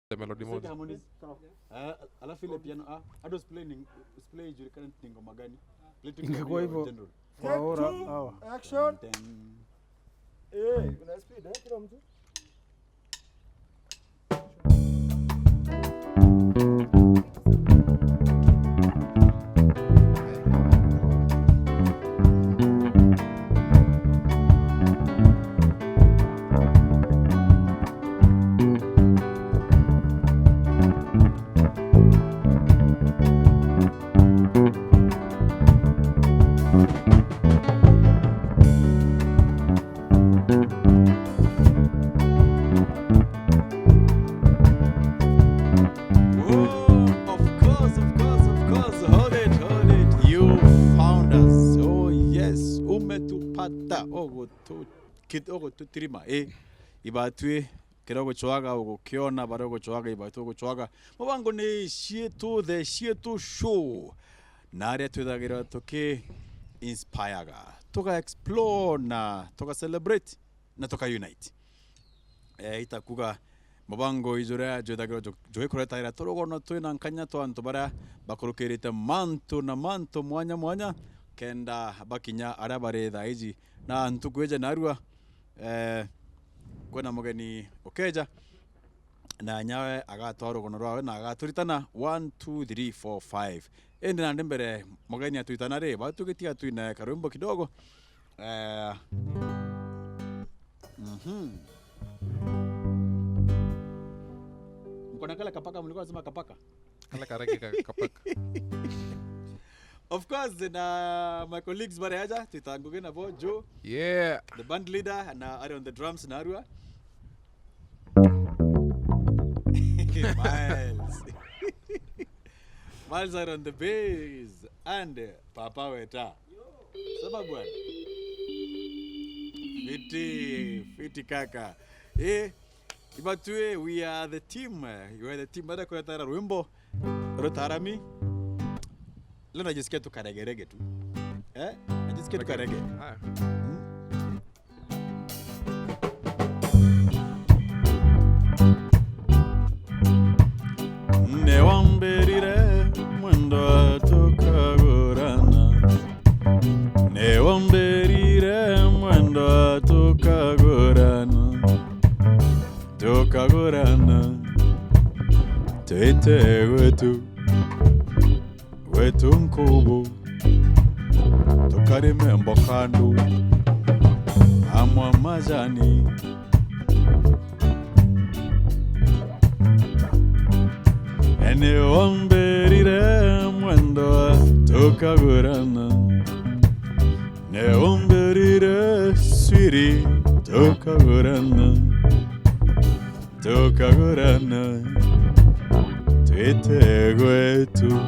the melody mode. Alafu ile piano Ados play julikana ngoma gani? Ingekuwa hivyo. Waora action. Una speed kila mtu. Kidogo tutirima ibatwe kidogo chwaga ukiona badogo chwaga ibatu chwaga mubango ni shietu the shietu show nare tudagira toke inspire toka explore na toka celebrate na toka unite itakuga mubango izura jodagira joe kureta ira torogo no tuina nkanya to antobara bakurukerite manto na manto mwanya kenda bakinya arabare daiji na ntukweje narua kwena mugeni okeja na nyawe agatwaro gonorwa na agaturitana 1 2 3 4 5 ende na ndembere mugeni atuitana re batugitia tuina karumbo kidogo mkona kala kapaka mlikuwa nasema kapaka Kala karege kapaka. Of course, my colleagues Baraja, Titangugen Abo, Joe, Yeah. the band leader, and Ari on the drums, Narua. Miles. Miles are on the bass, and Papa Weta. Sababuan. Fiti Kaka. Ibatue, we are the team. You are the team. Bada kwa tara Rumbo, Rotarami. Leo najisikia tu karegerege tu. Najisikia tu karege. Ne wamberire mwendo tukagurana. Ne wamberire mwendo tukagurana. Tukagurana. Tete wetu. Wetu nkubu tukarime mbokandu amwa majani ene omberire mwendo tukagurana ne omberire swiri tukagurana twite gwetu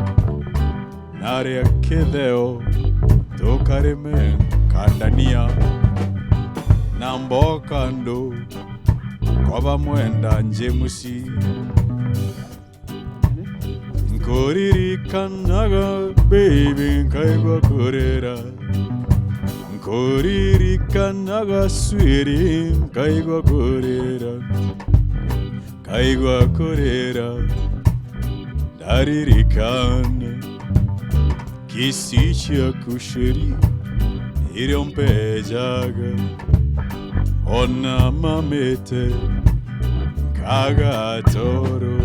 Naria kideo tukarime kandania nambo kando kwa mwenda njemusi nkoririkanaga baby kaigwa kurera nkoririkanaga sweetie kaigwa kurera daririkana Kisicha kusheri irompejaga Ona mamete kaga toro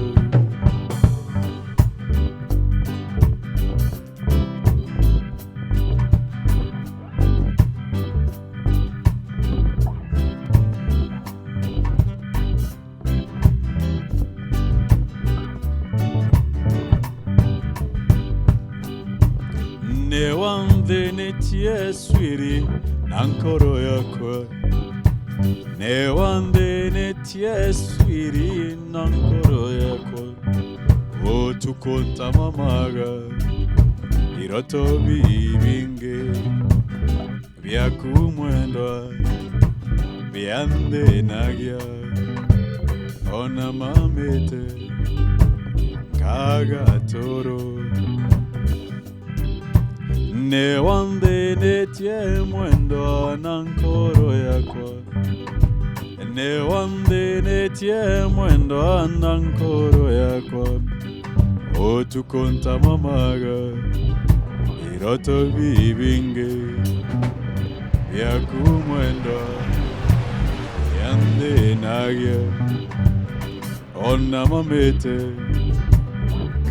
Netie swiri nankoro yakwa Newande netie swiri nankoro yakwa Otukonta mamaga Iroto bibinge Vyakumwendwa Vyande nagya Ona mamete Kaga toro Ne wande netie mwendo nankoro yakwa Ne wande netie mwendo anankoro yakwa Otukonta mamaga Iroto bibinge Yaku mwendo Yande nagia Ona mamete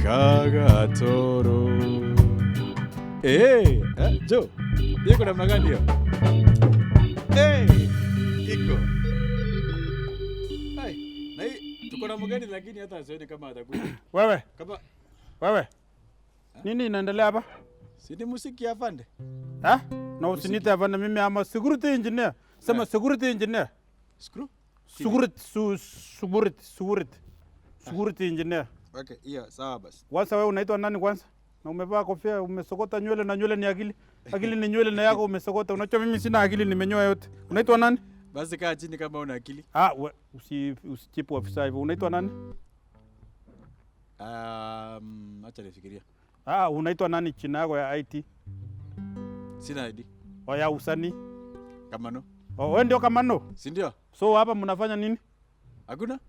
Kaga toro Joe Iko namna gani hiyo? Iko. Hai, na hii tuko na mgeni lakini hata asione kama atakuja. Wewe, Kama wewe. Nini inaendelea hapa? si ni muziki afande. Na usinite afande mimi ama security engineer. Sema security engineer. Screw? Security engineer. Okay, hiyo sawa basi. Wasa wewe unaitwa nani kwanza? Na umevaa kofia, umesokota nywele na nywele ni akili. Akili ni nywele na yako umesokota. Unajua mimi sina akili nimenyoa yote. Unaitwa nani? Basi kaa chini kama una akili. Usichipu afisa hivyo. Unaitwa nani? Acha nifikiria. Unaitwa nani china yako ya IT? Sina ID. Ya usanii. Kamano. Wewe ndio Kamano? Si ndio? So hapa mnafanya nini? Hakuna?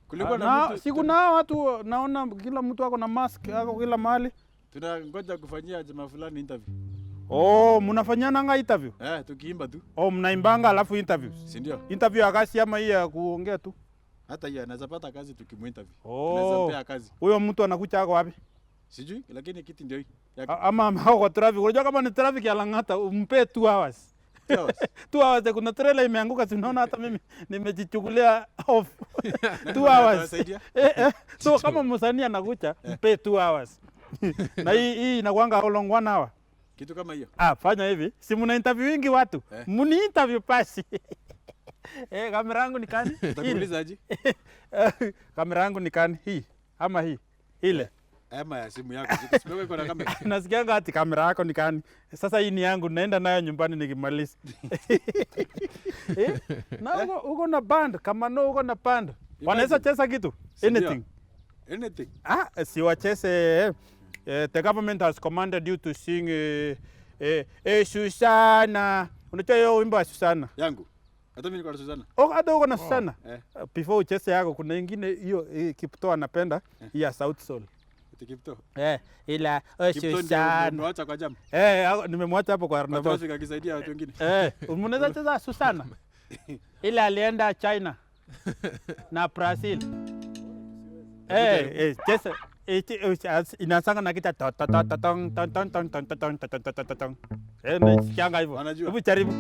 Kulikuwa na mtu. Siku na watu naona kila mtu ako na mask yako kila mahali. Tunangoja kufanyia jamaa fulani interview. Mnafanyana interview? Tukiimba tu. Mnaimbanga alafu interview. Si ndio? Interview ya kazi ama hii ya kuongea tu? Hata hiyo anaweza pata kazi tukimuinterview. Tunaweza mpea kazi. Huyo mtu anakuja ako wapi? Sijui lakini kiti ndio hii. Ama hao kwa traffic. Unajua kama ni traffic ya Lang'ata umpe 2 hours. 2 hours kuna trailer imeanguka si unaona hata mimi nimejichukulia off. 2 hours. So kama msanii anakuja mpe 2 hours. Na hii inakuanga how long 1 hour? Kitu kama hiyo. Fanya hivi. Si mna interview wingi watu. Muni interview pasi. Kamera yangu ni kani? Utakuuliza aje? Kamera yangu ni kani? Hii ama hii? Ile. Ama ya simu yako. Simu iko na kamera. Nasikianga ati kamera yako ni kani? Sasa hii ni yangu naenda nayo nyumbani nikimaliza. Na uko na band, kama no uko na band. Wanaweza cheza kitu? Anything. Si wacheze. The government has commanded you to sing Susana. Unajua hiyo wimbo wa Susana? Yangu. Hata mimi niko na Susana. Hata uko na Susana? Before ucheze yako kuna nyingine hiyo Kipto anapenda ya South Soul. Kipto. Ila Susana. Nimemwacha kwa jam. Nimemwacha hapo kwa Arnav. Traffic akisaidia watu wengine. Unaweza cheza Susana? Ila alienda China na Brazil. Cheza inasanga na kita tong tong tong tong tong tong tong tong tong tong. Nasikianga hivyo. Hebu jaribu.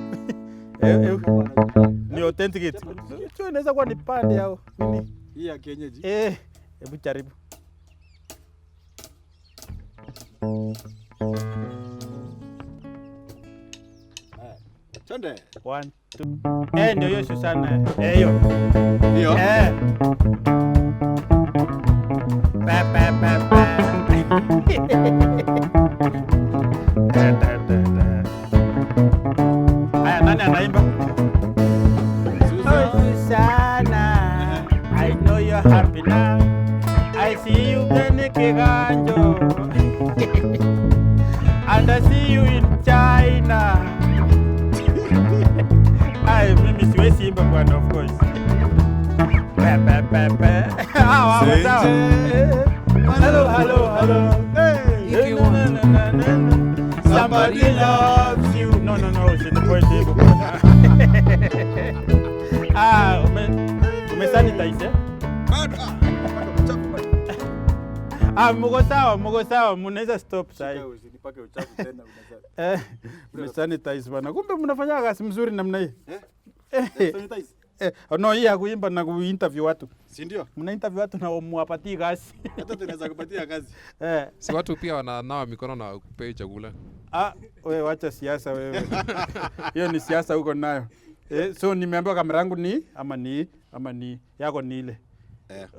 Ni authentic. Sio inaweza kuwa ni pande yao. Nini? Hii ya kienyeji. Hebu jaribu. Chonde. 1 2. Ndio hiyo Susana. Hiyo. Hiyo. Nani anaimba? Susana, I know you're happy now. I see you in Kiganjo. And I see you in China. Mimi siwezi imba bwana, of course. Hello. Hey. Somebody loves you. No, sinipoje bwana. Umesanitize? Mko sawa, mnaweza stop sasa. Usinipake uchafu tena unaweza. Umesanitize bwana. Kumbe mnafanya kazi mzuri namna hii. Sanitize. No, hii ya kuimba na kuinterview watu. Si ndio? Mna interview watu na muwapatie kazi. Hata tunaweza kupatia kazi. Si watu pia wananawa mikono na kupea chakula. Wewe wacha siasa wewe. Hiyo ni siasa huko nayo. So nimeambiwa kamera yangu ni ama ni yako ni ile.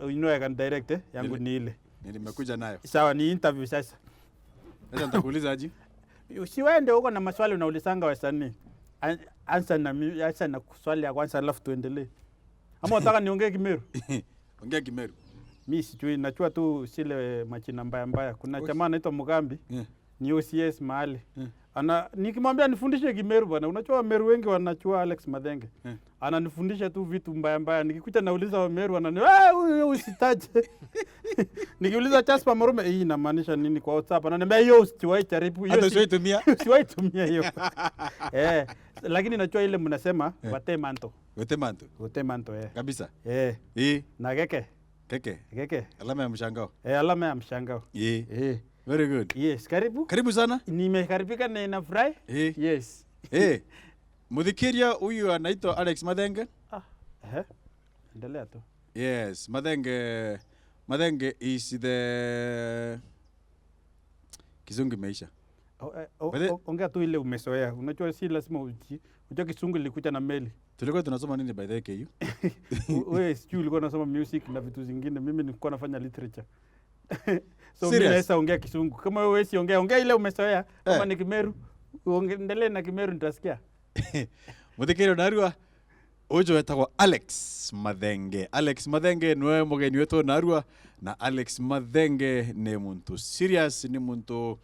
You know I can direct yangu ni ile. Nimekuja nayo. Sawa, ni interview sasa. Sasa nitakuuliza aje? Usiwende huko na maswali unaulizanga wasanii. Answer na swali ya kwanza alafu tuendelee. Ama unataka niongee Kimeru? Ongea Kimeru. Mimi sijui, najua tu sile machina mbaya. Kuna jamaa anaitwa Mugambi. Ni OCS mahali. nikimwambia nifundishe Kimeru bwana, unajua Wameru wengi wanachua Alex Madenge. Ananifundisha tu vitu mbaya mbaya. Nikikuta nauliza Wameru wewe usitaje. Nikiuliza Jasper Marume hii inamaanisha nini kwa WhatsApp? Ananiambia hiyo usiwahi jaribu hiyo. Hata usiwahi tumia hiyo. Lakini najua ile mnasema watemanto. Watemanto kabisa. Na keke. Alama ya mshangao. Alama ya mshangao. Very good. Yes, karibu sana. Nimekaribika na ninafurahi. Yes. Mudhikiria huyu anaitwa Alex Madenge. Endelea tu. Yes, Madenge is the Kizungu meisha. Ongea tu ile umesoea. Unajua si lazima unajua Kizungu ilikuja na meli. Tulikuwa tunasoma nini by the way? Wewe sijui ulikuwa unasoma music na vitu zingine. Mimi nilikuwa nafanya literature. So mimi naweza ongea Kizungu. Kama wewe si ongea ile umesoea. Kama ni Kimeru, endelee na Kimeru nitasikia. Muthikiri narua ojo wetagwo Alex Madenge. Alex Madenge niwe mugeni wetu narua, na Alex Madenge ni muntu serious, ni muntu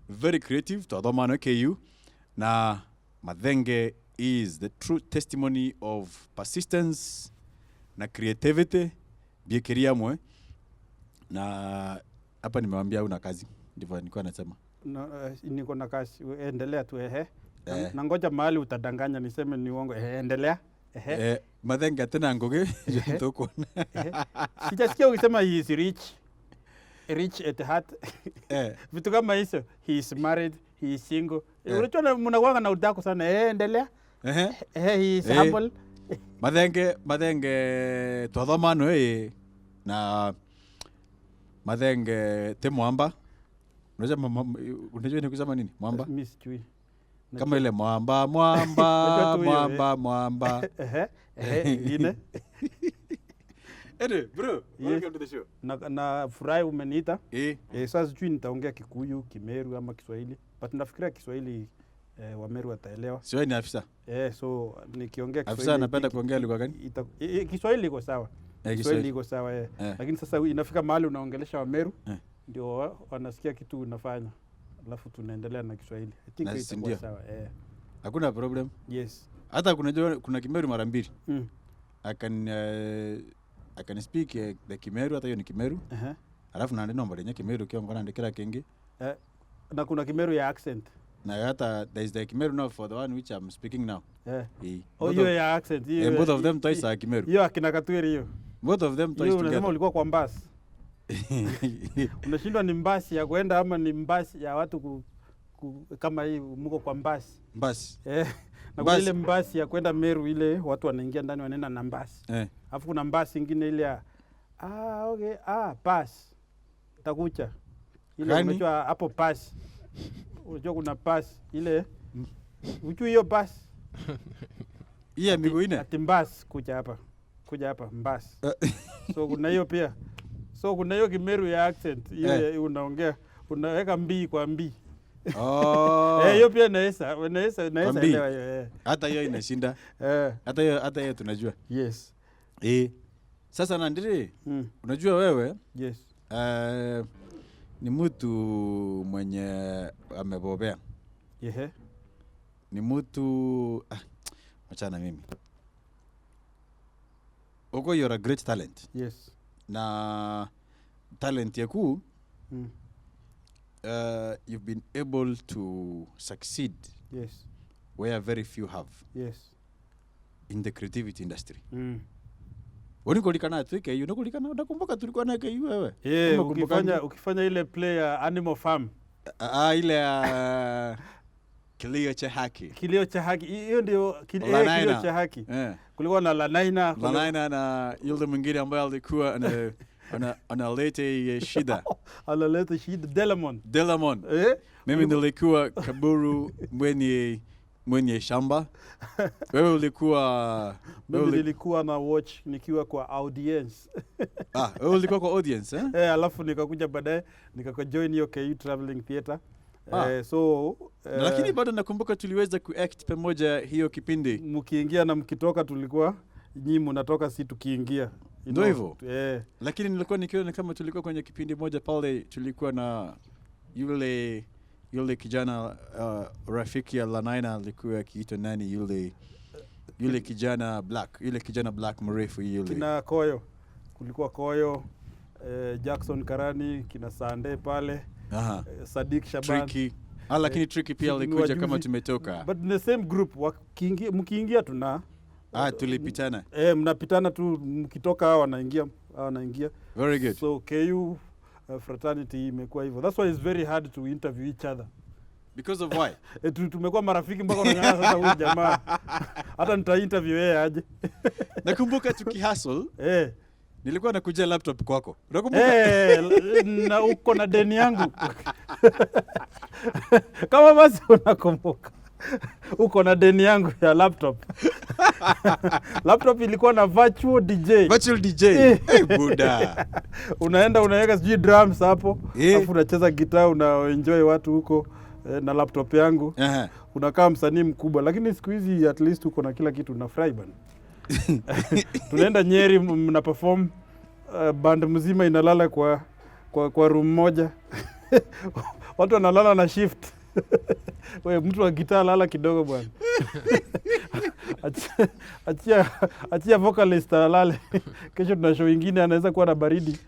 very creative twathomano KU, na Madenge is the true testimony of persistence na creativity biekeria mwe. Na hapa nimewambia una kazi, ndivyo nilikuwa nasema. Niko na kazi, endelea tu na ngoja mahali utadanganya niseme ni uongo. Endelea. Madenge tena ngoge tuko. Sijasikia ukisema he is rich at heart. Vitu kama hizo, he is married, he is single. Unajua mnakuwa na udako sana. Endelea. He is humble. Madenge twathomano na Madenge te mwamba. Unajua ni kusema nini? Mwamba? Mimi sijui. Kama ile mwamba. Ine. Bro, welcome to the show. Na furahi umeniita. Sasa sijui nitaongea Kikuyu, Kimeru ama Kiswahili. But nafikiria Kiswahili Wameru wataelewa. Sio ni afisa. So nikiongea Kiswahili. Afisa anapenda kuongea lugha gani? Kiswahili iko sawa. Kiswahili iko sawa. Lakini sasa inafika mahali unaongelesha Wameru ndio wanasikia kitu unafanya. Alafu tunaendelea na Kiswahili. I think itakuwa sawa. Hakuna problem. Yes. Hata kuna Kimeru mara mbili. I can speak the Kimeru, hata hiyo ni Kimeru. Alafu na neno mbele Kimeru kiwa ngona ndekera kingi. Na kuna Kimeru ya accent. Na hata there is the Kimeru now for the one which I'm speaking now. Hiyo ya accent. Both of them twice are Kimeru. Hiyo akina Katweri hiyo. Both of them twice together. Unasema ulikuwa kwa mbasi. Unashindwa ni mbasi ya kwenda ama ni mbasi ya watu kama hii mko kwa mbasi. Mbasi. Na kwa ile mbasi ya kwenda Meru ile watu wanaingia ndani wanaenda na mbasi. Alafu kuna mbasi nyingine ile ya okay, pass. Takucha. Ile unajua hapo pass. Unajua kuna pass ile. Unajua hiyo pass. Iya miguu ine. Ati mbasi kuja hapa mbasi. So kuna hiyo pia. So kuna hiyo Kimeru ya accent. Hiyo unaongea unaweka mbii kwa mbii. Hiyo pia naweza elewa hiyo. Hata hiyo inashinda. Hata hiyo tunajua. Yes. Sasa Nandiri, unajua wewe? Yes. Ni mtu mwenye amebobea. Ni mtu machana mimi. Uko you're a great talent. Yes. Na talent yaku you've been able to succeed. Yes. Where very few have. Yes. In the creativity industry. Unikulikana tuike unakulikana unakumbuka tulikuwa na KU wewe? Ukifanya ile play ya Animal Farm. Ile Kilio cha Haki. Hiyo ndio Kilio cha Haki. Kulikuwa na Lanaina na yule mwingine ambaye alikuwa analete shida. Analete shida Delamon. Mimi nilikuwa Kaburu mwenye shamba. Wewe ulikuwa mimi nilikuwa na watch nikiwa kwa audience. Wewe ulikuwa kwa audience alafu nikakuja baadaye nikajoin hiyo KU Traveling Theatre. Lakini bado nakumbuka tuliweza kuact pamoja hiyo kipindi. Mkiingia na mkitoka tulikuwa nyinyi mnatoka si tukiingia. Ndio hivyo. Lakini nilikuwa nikiona kama tulikuwa kwenye kipindi moja pale tulikuwa na yule yule kijana rafiki ya Lanaina alikuwa akiitwa nani yule kijana black mrefu yule. Kina Koyo. Kulikuwa Koyo, Jackson Karani, kina Sande pale. Sadiq Shaban. Tricky. Lakini Tricky pia alikuja kama tumetoka. But in the same group mkiingia tuna tulipitana. Mnapitana tu mkitoka hao wanaingia. Very good. So KU fraternity imekuwa hivyo. That's why it's very hard to interview each other. Because of why? Tumekuwa marafiki mpaka unang'ana sasa huyu jamaa. Hata nita-interview yeye aje. Nakumbuka tukihustle. Nilikuwa nakuja laptop kwako. Unakumbuka? Na uko na deni yangu. Kama basi unakumbuka. Uko na deni yangu ya laptop. Laptop ilikuwa na virtual DJ. Buda. Unaenda unaweka sijui drums hapo, alafu unacheza gitaa, unaenjoy watu huko na laptop yangu. Unakaa msanii mkubwa, lakini siku hizi at least uko na kila kitu, unafurahi bana. Tunaenda Nyeri mna perform, band mzima inalala kwa room moja. Watu wanalala na shift. Wewe mtu wa gitaa lala kidogo bwana. Achia vocalist alale. Kesho tuna show nyingine anaweza kuwa na baridi.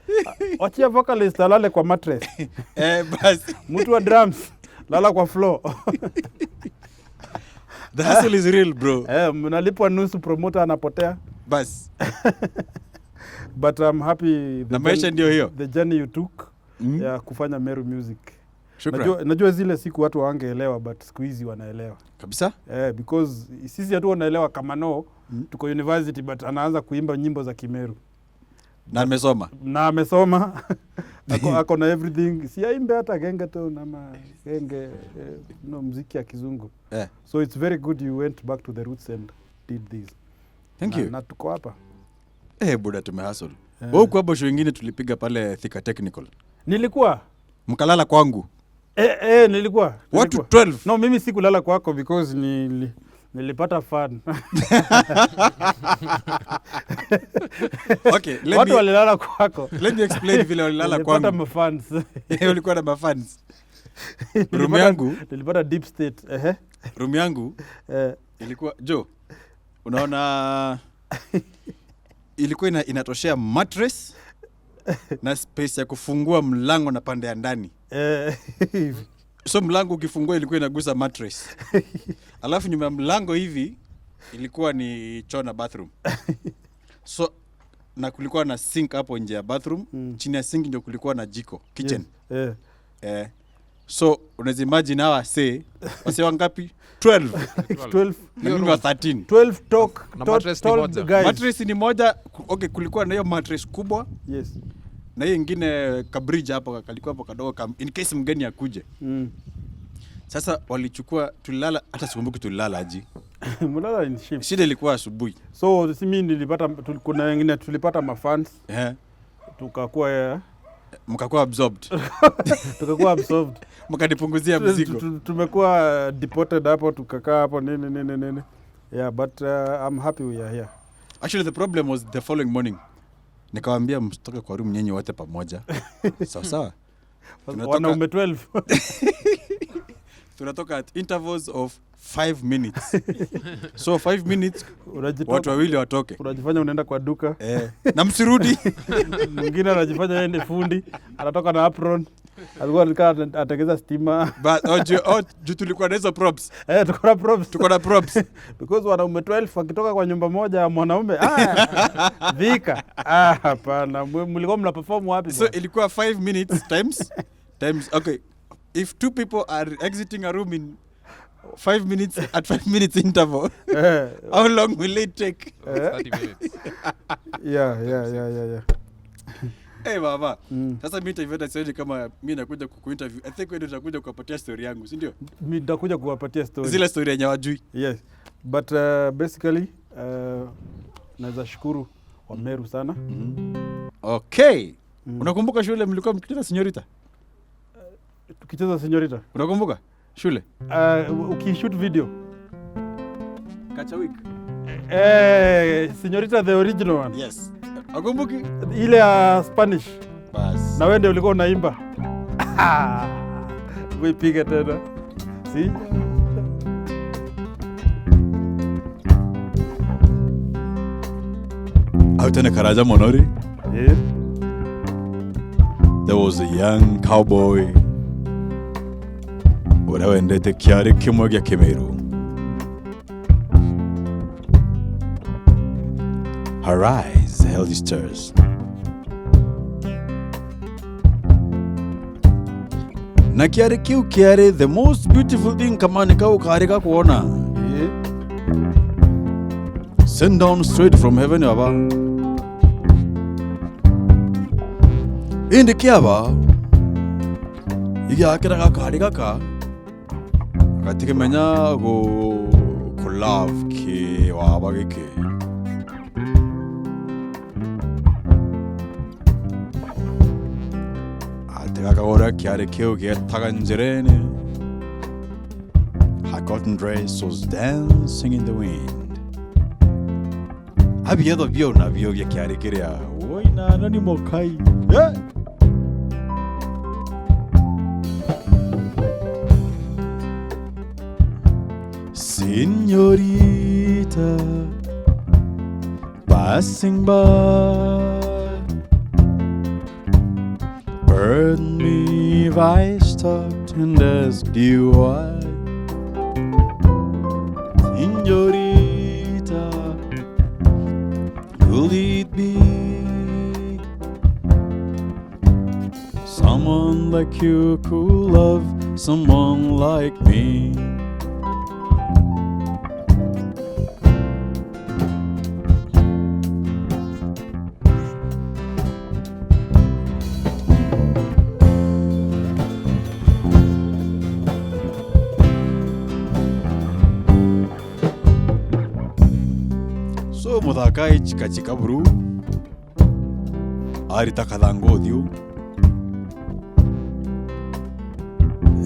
Achia vocalist alale kwa mattress. Basi mtu wa drums lala kwa floor. The hustle is real, bro. Mnalipwa nusu, promoter anapotea. Bas. But I'm happy the journey you took ya kufanya Meru Music. Najua zile siku watu hawangeelewa, but siku hizi wanaelewa. Kabisa? Because sisi hatu wanaelewa kama tuko university but anaanza kuimba nyimbo za Kimeru. Na amesoma. Ako na everything. Si aimbe hata genge tu na genge muziki ya kizungu. So it's very good you went back to the roots and did this. Thank you. Na tuko hapa. Buda tumehustle. Wewe uko hapo show nyingine tulipiga pale Thika Technical. Nilikuwa. Mkalala kwangu. Nilikuwa. Watu 12. No, mimi sikulala kwako because nilipata fun. Okay, watu walilala kwako. Let me explain vile walilala kwangu. Nilipata mafans. Ulikuwa na mafans. Room yangu nilipata deep state. Room yangu ilikuwa unaona ilikuwa inatoshea mattress na space ya kufungua mlango na pande ya ndani. So mlango ukifungua ilikuwa inagusa mattress. Alafu nyuma ya mlango hivi ilikuwa ni choo na bathroom. So na kulikuwa na sink hapo nje ya bathroom, chini ya sink ndio kulikuwa na jiko, kitchen. So unaweza imagine hawa wase wangapi? 12. Na mimi wa 13. 12 talk na mattress ni moja. Mattress ni moja. Okay, kulikuwa na hiyo mattress kubwa. Yes. Na hiyo ingine ka bridge hapo kalikuwa hapo kadogo in case mgeni akuje. Sasa walichukua, tulilala, hata sikumbuki tulilala aje. Mulala in shift. Shida ilikuwa asubuhi. So mimi nilipata, kuna wengine tulipata mafans. Tukakuwa mkakuwa absorbed. Tukakuwa absorbed. Mkanipunguzia mzigo. Tumekuwa deported hapo, tukakaa hapo nini. Yeah, but I'm happy we are here. Actually the problem was the following morning. Nikawaambia mstoke kwa room nyenye wote pamoja. Sawa. Wanaume 12. Tunatoka at intervals of 5 minutes. So 5 minutes watu wawili watoke. Unajifanya unaenda kwa duka. Na msirudi. Mwingine anajifanya yeye ni fundi, anatoka na apron. Alikuwa atakeza stima. But juu tulikuwa na hizo props. Tuko na props. Because wanaume 12 wakitoka kwa nyumba moja ya mwanaume. Dhika. Hapana. Mlikuwa mna perform wapi? So ilikuwa 5 minutes times okay. If 2 people are exiting a room in 5 minutes at 5 minutes interval, how long will it take? 30 minutes. Yeah. Hey baba, sasa mimi nitaiveta sioni kama mimi nakuja kukuinterview. I think wewe ndio utakuja kuwapatia story yangu, si ndio? Mimi nitakuja kuwapatia story. Zile story yenye hawajui. Yes. But basically naweza shukuru wa Meru sana. Okay. Unakumbuka shule mlikuwa mkicheza Señorita? Tukicheza Señorita. Unakumbuka shule? Ukishoot video. Kacha week. Señorita the original one. Yes. Unakumbuki? Ile ya Spanish. Bas. Na wewe ndio ulikuwa unaimba. Uipige tena. Si? Out in a Karaja Monori, Yeah. there was a young cowboy. Wanaoendete kiari kimoja Kemeru. Her eyes held stars. Na kiari kiu kiari, the most beautiful thing kamani kau karika kuona. Yeah. Sent down straight from heaven yaba. Indi kiaba. Iga akira ka karika ka. Katike menya go love ki waba ke. Ora chiare che tagangerene. Her cotton dress was dancing in the wind. Abiedo vio na vio ya chiare kerea. Oi na nani mokai. Yeah. Signorita passing by. Burn me if I stopped and asked you why. Signorita, could it be someone like you could love someone like me? So mudhakai chika bru arita kadango diu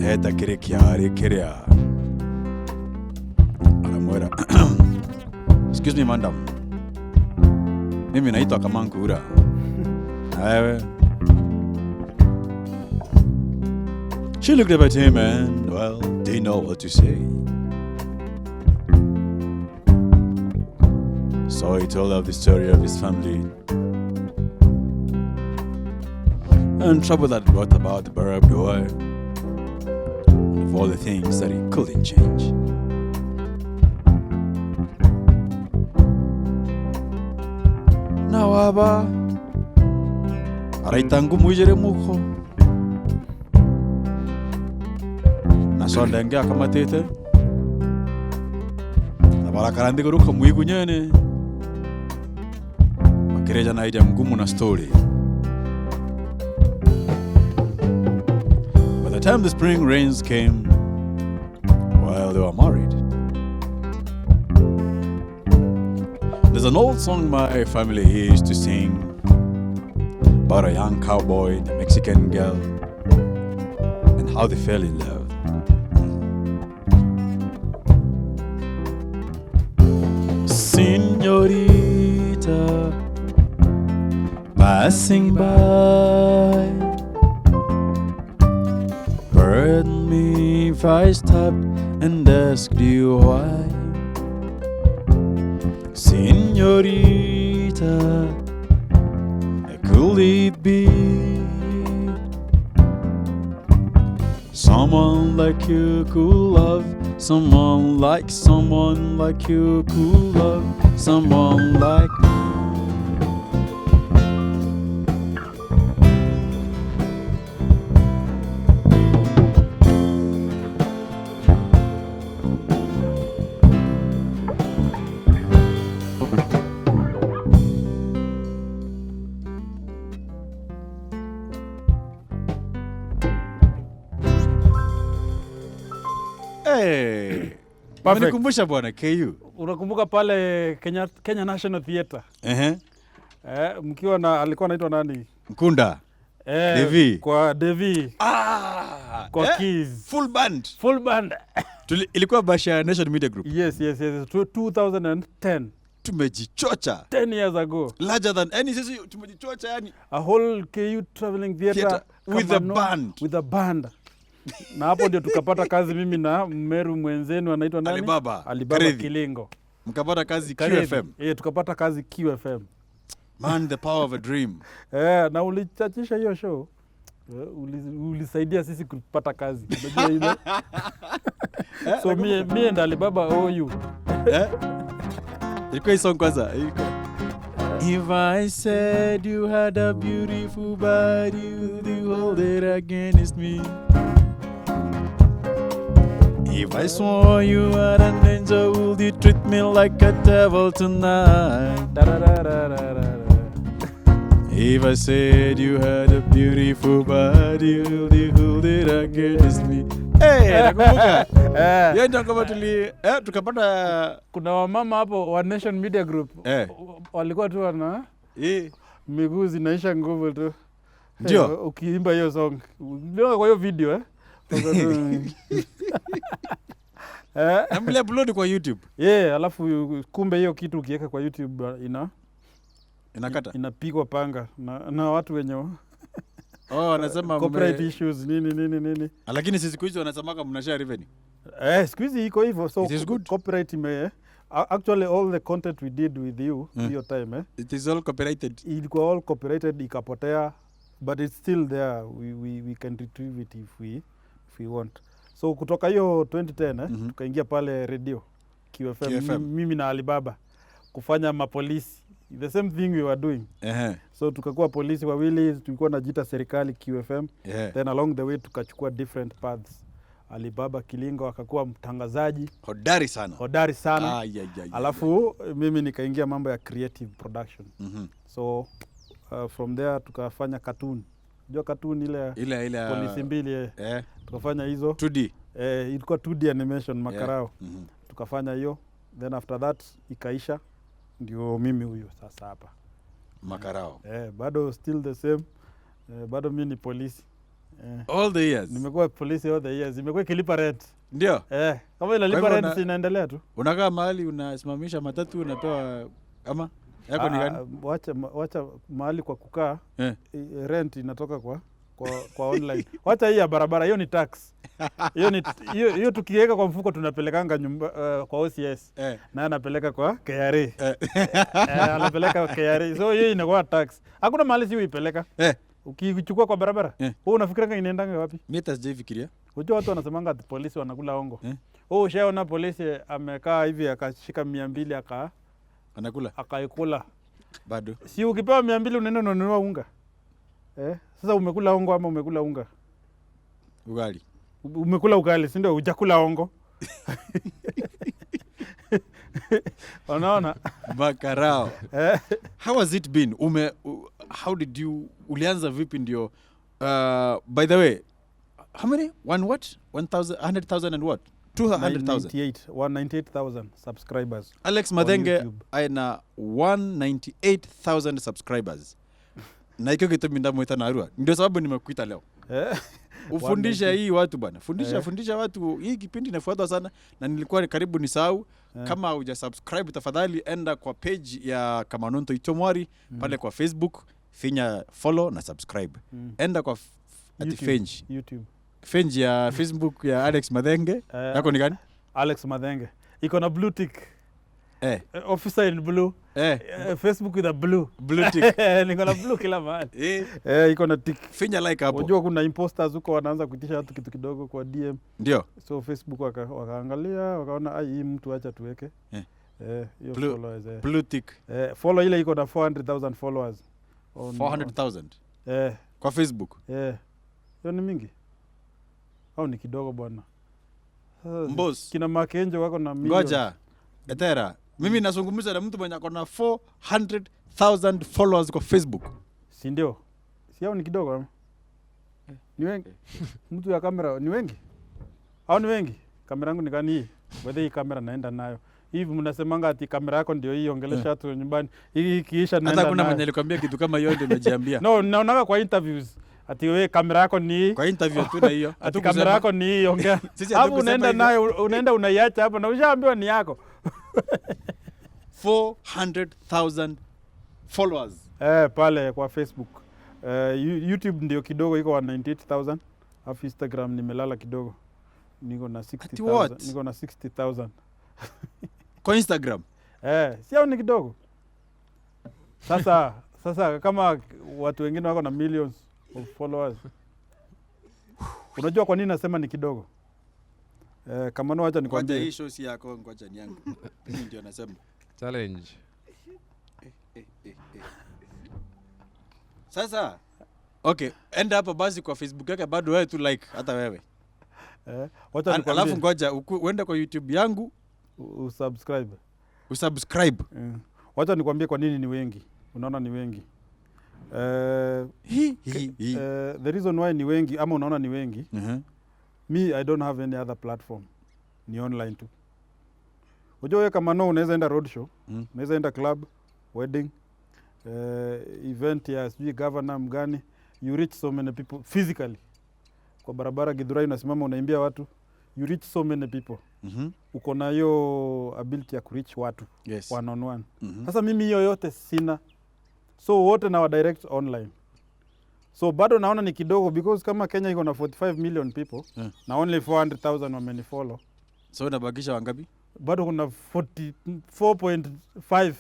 eta kire kiare kirea anamwera. Excuse me madam, mimi naitwa Kamankura. She looked up at him and, well, didn't know what to say. So he told her the story of his family and trouble that brought about the barbed wire and of all the things that he couldn't change. Now Abba, araitangu mujere muko nasonda ngia kama tete na barakarandi guruka muigunyene. Gereja na ida mgumu na story. By the time the spring rains came, while they were married, there's an old song my family used to sing about a young cowboy and a Mexican girl and how they fell in love. Señorita, passing by, pardon me if I stopped and asked you why. Señorita, could it be someone like you could love someone like you could love someone like me? Hey, unanikumbusha bwana KU. Unakumbuka pale Kenya National Theatre? Mkiwa na alikuwa anaitwa nani? Mkunda. Devi. Kwa Devi. Kwa Keys. Full band. Full band. Ilikuwa Basha Nation Media Group. Yes. 2010. Tumejichocha. 10 years ago. Larger than any sisi tumejichocha yani. A whole KU traveling theatre with a band. With a band. Na hapo ndio tukapata kazi mimi na Mmeru mwenzenu anaitwa nani? Alibaba Karethi. Kilingo. Mkapata kazi Karethi. QFM. Tukapata kazi QFM. Man, the power of a dream. Na ulichachisha hiyo show. Ulisaidia sisi kupata kazi. Unajua ile? So mie ndo Alibaba OU. Ilikuwa hii song kwanza. If I said you had a beautiful body, would you hold it against me? If I swore you had an angel, would you treat me like a devil tonight? If I said you had a beautiful body, would you hold it against me? Hey, nakumbuka. Yeye ndio kama tukapata kuna wamama hapo wa Nation Media Group. Walikuwa tu wana miguu zinaisha nguvu tu. Ndio. Ukiimba hiyo song. Ndio kwa hiyo video Namle upload kwa YouTube. Alafu kumbe hiyo kitu ukiweka kwa YouTube inakata. Inapigwa panga na watu wenye wanasema copyright issues nini. Lakini sisi siku hizi wanasema kama mnashare revenue. Siku hizi iko hivyo, so copyright actually all the content we did with you hiyo time it is all copyrighted. Ilikuwa all copyrighted, ikapotea, but it's still there. We can retrieve it if we want. So kutoka hiyo 2010 tukaingia pale radio QFM. Mimi na Alibaba kufanya mapolisi, the same thing we were doing. So tukakuwa polisi wawili, tulikuwa najiita serikali QFM. Then along the way tukachukua different paths. Alibaba Kilingo akakuwa mtangazaji hodari sana. Alafu mimi nikaingia mambo ya creative production. So from there tukafanya cartoon. Unajua cartoon ile polisi mbili tukafanya hizo 2D. Ilikuwa 2D animation makarao. Tukafanya hiyo, then after that ikaisha, ndio mimi huyo sasa hapa makarao. Bado still the same. Bado mimi ni polisi. All the years. Nimekuwa polisi all the years. Nimekuwa kilipa rent. Ndio. Kama inalipa rent inaendelea tu. Unakaa mahali unasimamisha matatu unapewa ama yako ni gani? Wacha mahali kwa kukaa. Rent inatoka kwa online. Wacha hii ya barabara, hiyo ni tax. Hiyo tukiweka kwa mfuko tunapelekanga nyumba kwa OCS. Na anapeleka kwa KRA. Anapeleka KRA. So hiyo inakuwa tax. Hakuna mahali si uipeleka. Ukichukua kwa barabara, wewe unafikiranga inaendanga wapi? Mimi hata sijafikiria. Unajua watu wanasemanga ati polisi wanakula hongo. Ushaona polisi amekaa hivi akashika 200 anakula. Akaikula. Bado. Si ukipewa 200 unaenda unanunua unga. Sasa umekula hongo ama umekula unga? Ugali. Umekula ugali, si ndio? Hujakula hongo. Unaona? Makarao. How has it been? How did you ulianza vipi ndio by the way, how many? 100,000 and what? 200,000. 198,000 subscribers. Alex Madhenge aina 198,000 subscribers. Na hiyo kitu minda mwita na Arua. Ndio sababu nimekuita leo. Ufundisha hii watu bwana. Fundisha watu. Hii kipindi inafuatwa sana na nilikuwa karibu nisahau. Kama hujasubscribe tafadhali enda kwa page ya Kamanonto Itomwari pale kwa Facebook, finya follow na subscribe. Enda kwa YouTube. Page ya Facebook ya Alex Madhenge. Yako ni gani? Alex Madhenge. Iko na blue tick. Officer in blue. Facebook with a blue tick. Niko na blue kila mahali. Iko na tick. Finya like hapo. Unajua kuna imposters huko wanaanza kuitisha watu kitu kidogo kwa DM. Ndio. So Facebook wakaangalia, wakaona hii mtu acha tuweke. Hiyo followers. Blue tick. Follow ile iko na 400,000 followers. 400,000. Kwa Facebook. Hiyo ni mingi. Au ni kidogo bwana. Mbos. Kina Makenjo wako na milioni. Ngoja. Etera. Mimi nazungumza na mtu mwenye akona 400,000 followers kwa Facebook. Si ndio? Si hao ni kidogo. Ni wengi. Mtu ya kamera ni wengi. Hao ni wengi. Kamera yangu ni gani hii? Wewe hii kamera naenda nayo. Hivi mnasemanga ati kamera yako ndio hii ongelesha watu nyumbani. Hii kiisha naenda nayo. Hata kuna mwenye alikwambia kitu kama hiyo ndio umejiambia. No, naona kwa interviews. Ati wewe kamera yako ni kwa interview tu na hiyo. Ati kamera yako ni ongea. Hapo unaenda nayo, unaenda unaiacha hapa na ushaambiwa ni yako. 400,000 followers. Pale kwa Facebook. YouTube ndio kidogo iko 198,000. Alafu Instagram nimelala kidogo. Niko na Ati 60,000. what? Niko na 60,000. Kwa Instagram. Sio ni kidogo. Sasa kama watu wengine wako na millions of followers. Unajua kwa nini nasema ni kidogo? Kama no, acha nikwambie. Ngoja hii show si yako, ngoja ni yangu. Mimi ndio nasema. Challenge. Sasa okay, enda hapo basi kwa Facebook yake bado wewe tu like hata wewe. Wacha nikwambie. Alafu ngoja uende kwa YouTube yangu usubscribe. Wacha nikwambie kwa nini ni wengi. Unaona ni wengi. The reason why ni wengi ama unaona ni wengi. Me, I don't have any other platform. Ni online tu. Unajua wewe kama no unaweza enda road show, unaweza enda club, wedding, event ya sijui governor mgani, you reach so many people physically. Kwa barabara Githurai unasimama unaimbia watu, you reach so many people. Uko na hiyo ability ya kureach watu one on one. Sasa mimi hiyo yote sina. So wote na wa direct online. So bado naona ni kidogo because kama Kenya iko na 45 million people na only 400,000 wamenifollow. So unabakisha wangapi? Bado kuna 44.5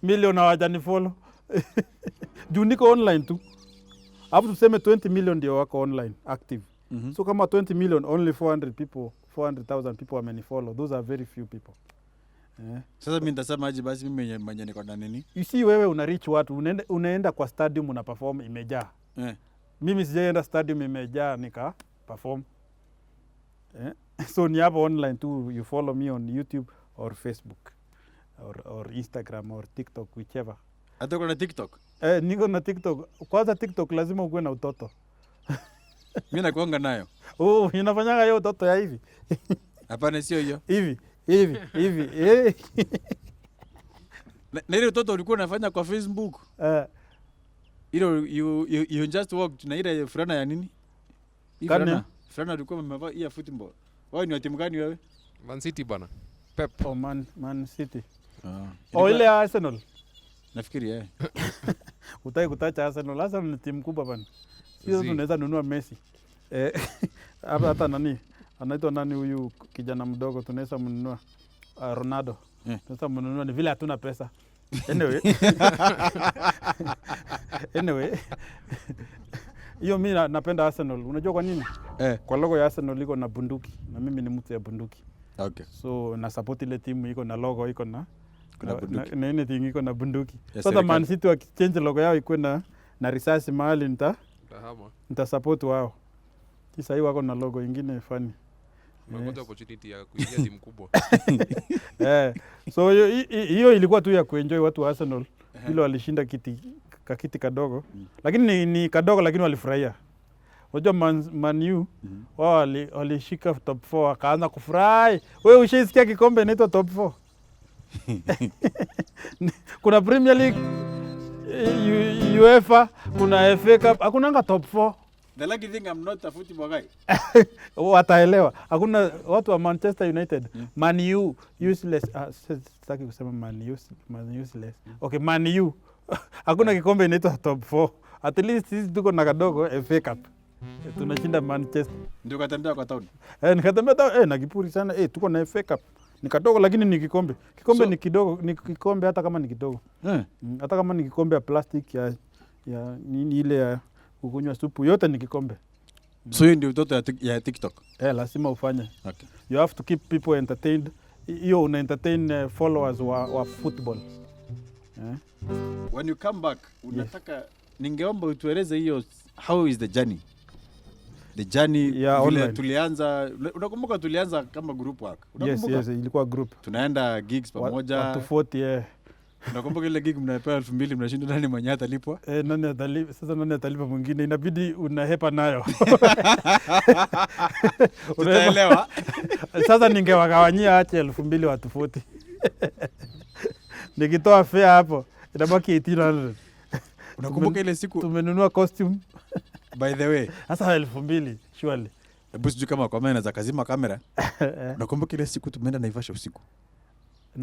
million hawajanifollow. Juu niko online tu. Hapo tuseme 20 million ndio wako online active. So kama 20 million only 400,000 people wamenifollow. Those are very few people. Sasa mimi nitasema aje basi mimi mwenye niko na nini? You see wewe una reach watu, unaenda kwa stadium una perform imejaa. Mimi sijaenda stadium imejaa nika perform. So ni hapo online tu, you follow me on YouTube or Facebook or Instagram or TikTok, whichever. Hata kuna TikTok? Niko na TikTok. Kwanza TikTok lazima ukuwe na utoto. Mimi nakuanga nayo. Inafanyaga hiyo utoto ya hivi. Hapana sio hiyo. Hivi. Na ile utoto ulikuwa unafanya kwa Facebook? Ile you just walked na ile fulana ya nini? Fulana ulikuwa umevaa ya football. Wewe ni wa timu gani wewe? Man City bana. Pep. Man City. Ile Arsenal. Nafikiri Utaki kutacha Arsenal. Arsenal ni timu kubwa bana. Sio tunaweza nunua Messi. Hata nani? Anaitwa nani huyu kijana mdogo tunaweza mnunua? Ronaldo. Tunaweza mnunua ni vile hatuna pesa. Anyway. Hiyo mimi napenda Arsenal. Unajua kwa nini? Kwa logo ya Arsenal iko na bunduki na mimi ni mtu ya bunduki. Okay. So na support ile timu iko na logo iko na bunduki. Na anything iko na bunduki. Sasa Man City wakichange logo yao ikuwe na risasi mahali nita support wao. Sasa hiyo wako na logo ingine funny. Umepata opportunity ya kuingia timu kubwa. So hiyo ilikuwa tu ya kuenjoy watu wa Arsenal. Ile walishinda kiti kadogo. Lakini ni kadogo lakini walifurahia. Unajua Man U wao walishika top 4 akaanza kufurahi. Wewe ushaisikia kikombe inaitwa top 4? Kuna Premier League, UEFA, kuna FA Cup, hakunanga top 4. The lucky thing I'm not a football guy. Wataelewa. Hakuna watu wa Manchester United. Man U useless. Sitaki kusema Man useless. Okay, Man U. Hakuna kikombe inaitwa top 4. At least sisi tuko na kadogo FA Cup. Tunashinda Manchester. Ndio katembea kwa town. Nikatembea town na kipuri sana. Tuko na FA Cup. Ni kadogo lakini ni kikombe. Kikombe ni kidogo, ni kikombe hata kama ni kidogo. Hata kama ni kikombe ya plastic ya nini ile ya kukunywa supu yote ni kikombe. So hiyo ndio utoto ya TikTok. Lazima ufanye. Okay. You have to keep people entertained. Hiyo una entertain followers wa football. When you come back, unataka ningeomba utueleze hiyo how is the journey? The journey vile tulianza, unakumbuka tulianza kama group work? Unakumbuka? Yes, ilikuwa group. Tunaenda gigs pamoja. Watu 40 Unakumbuka ile gig mnapewa 2,000 mnashinda nani mwenye atalipwa? Nani atalipa? Sasa nani atalipa mwingine? Inabidi unahepa nayo. Utaelewa. Sasa ningewagawanyia ache 2,000 watu 40. Nikitoa fare hapo inabaki 1800. Unakumbuka ile siku tumenunua costume? By the way, sasa 2,000 surely. Hebu sijui kama kwa maana za kazima kamera. Unakumbuka ile siku tumeenda Naivasha usiku?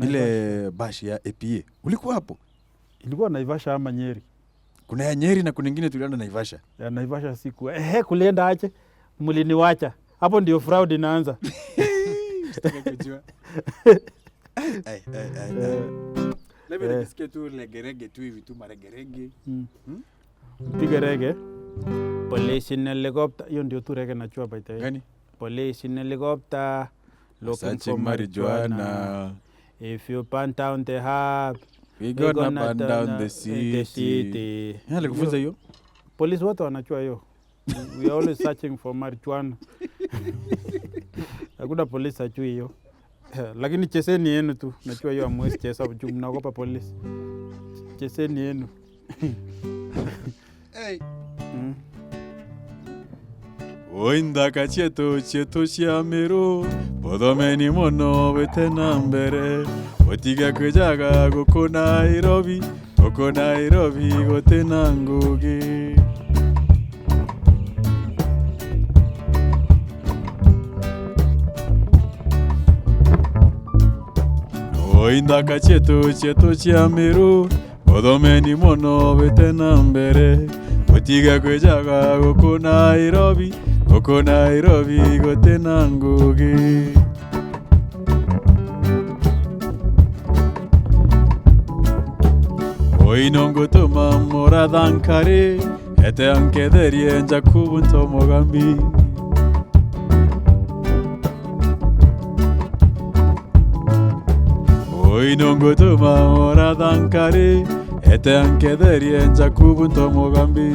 Ile bash ya APA. Ulikuwa hapo? Ilikuwa Naivasha ama Nyeri? Kuna ya Nyeri na kuna nyingine tulienda Naivasha. Ya Naivasha siku. Kulienda aje? Mliniwacha. Hapo ndio fraud inaanza. Sitaki kujua. Labda nisikie tu legerege tu hivi tu maregerege. Piga rege. Police in helicopter. Hiyo ndio tu rege nachua baita. Gani? Police in helicopter. Looking for marijuana. If you pan down the hub, we gonna burn down the city. Alikufunza hiyo? Police wote wanachua hiyo. We are always searching for marijuana. Hakuna police ajui hiyo. Lakini cheseni yenu tu. Nachua hiyo amwezi chesa juu mnaogopa police. Cheseni yenu. Hey. Oindaka cheto shiamero podomeni mono wetena mbere otiga kujaga goko Nairobi gotena ngugi Oindaka cheto shiamero podomeni mono wetena mbere otiga kujaga goko Nairobi gotena ngugi Oinongo toma mora dankare ete anke derie njakubunto mogambi Oinongo toma mora dankare ete anke derie njakubunto mogambi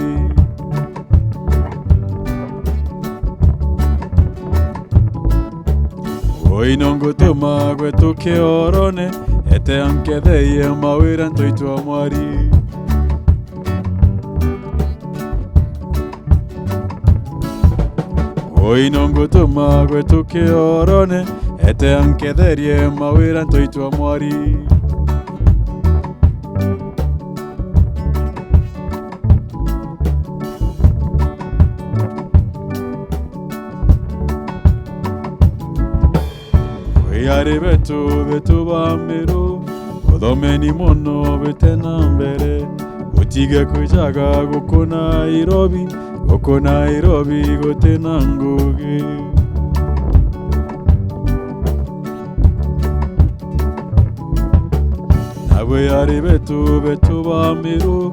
Oinongo toma gwetuke orone ete anke theye mawira ntoitwa mwari Oinongo toma gwetuke orone ete anke theye mawira ntoitwa mwari Yare betu bamero odomeni mono betena mbere otiga kujaga goko Nairobi gotena ngugi Nawe yare betu bamero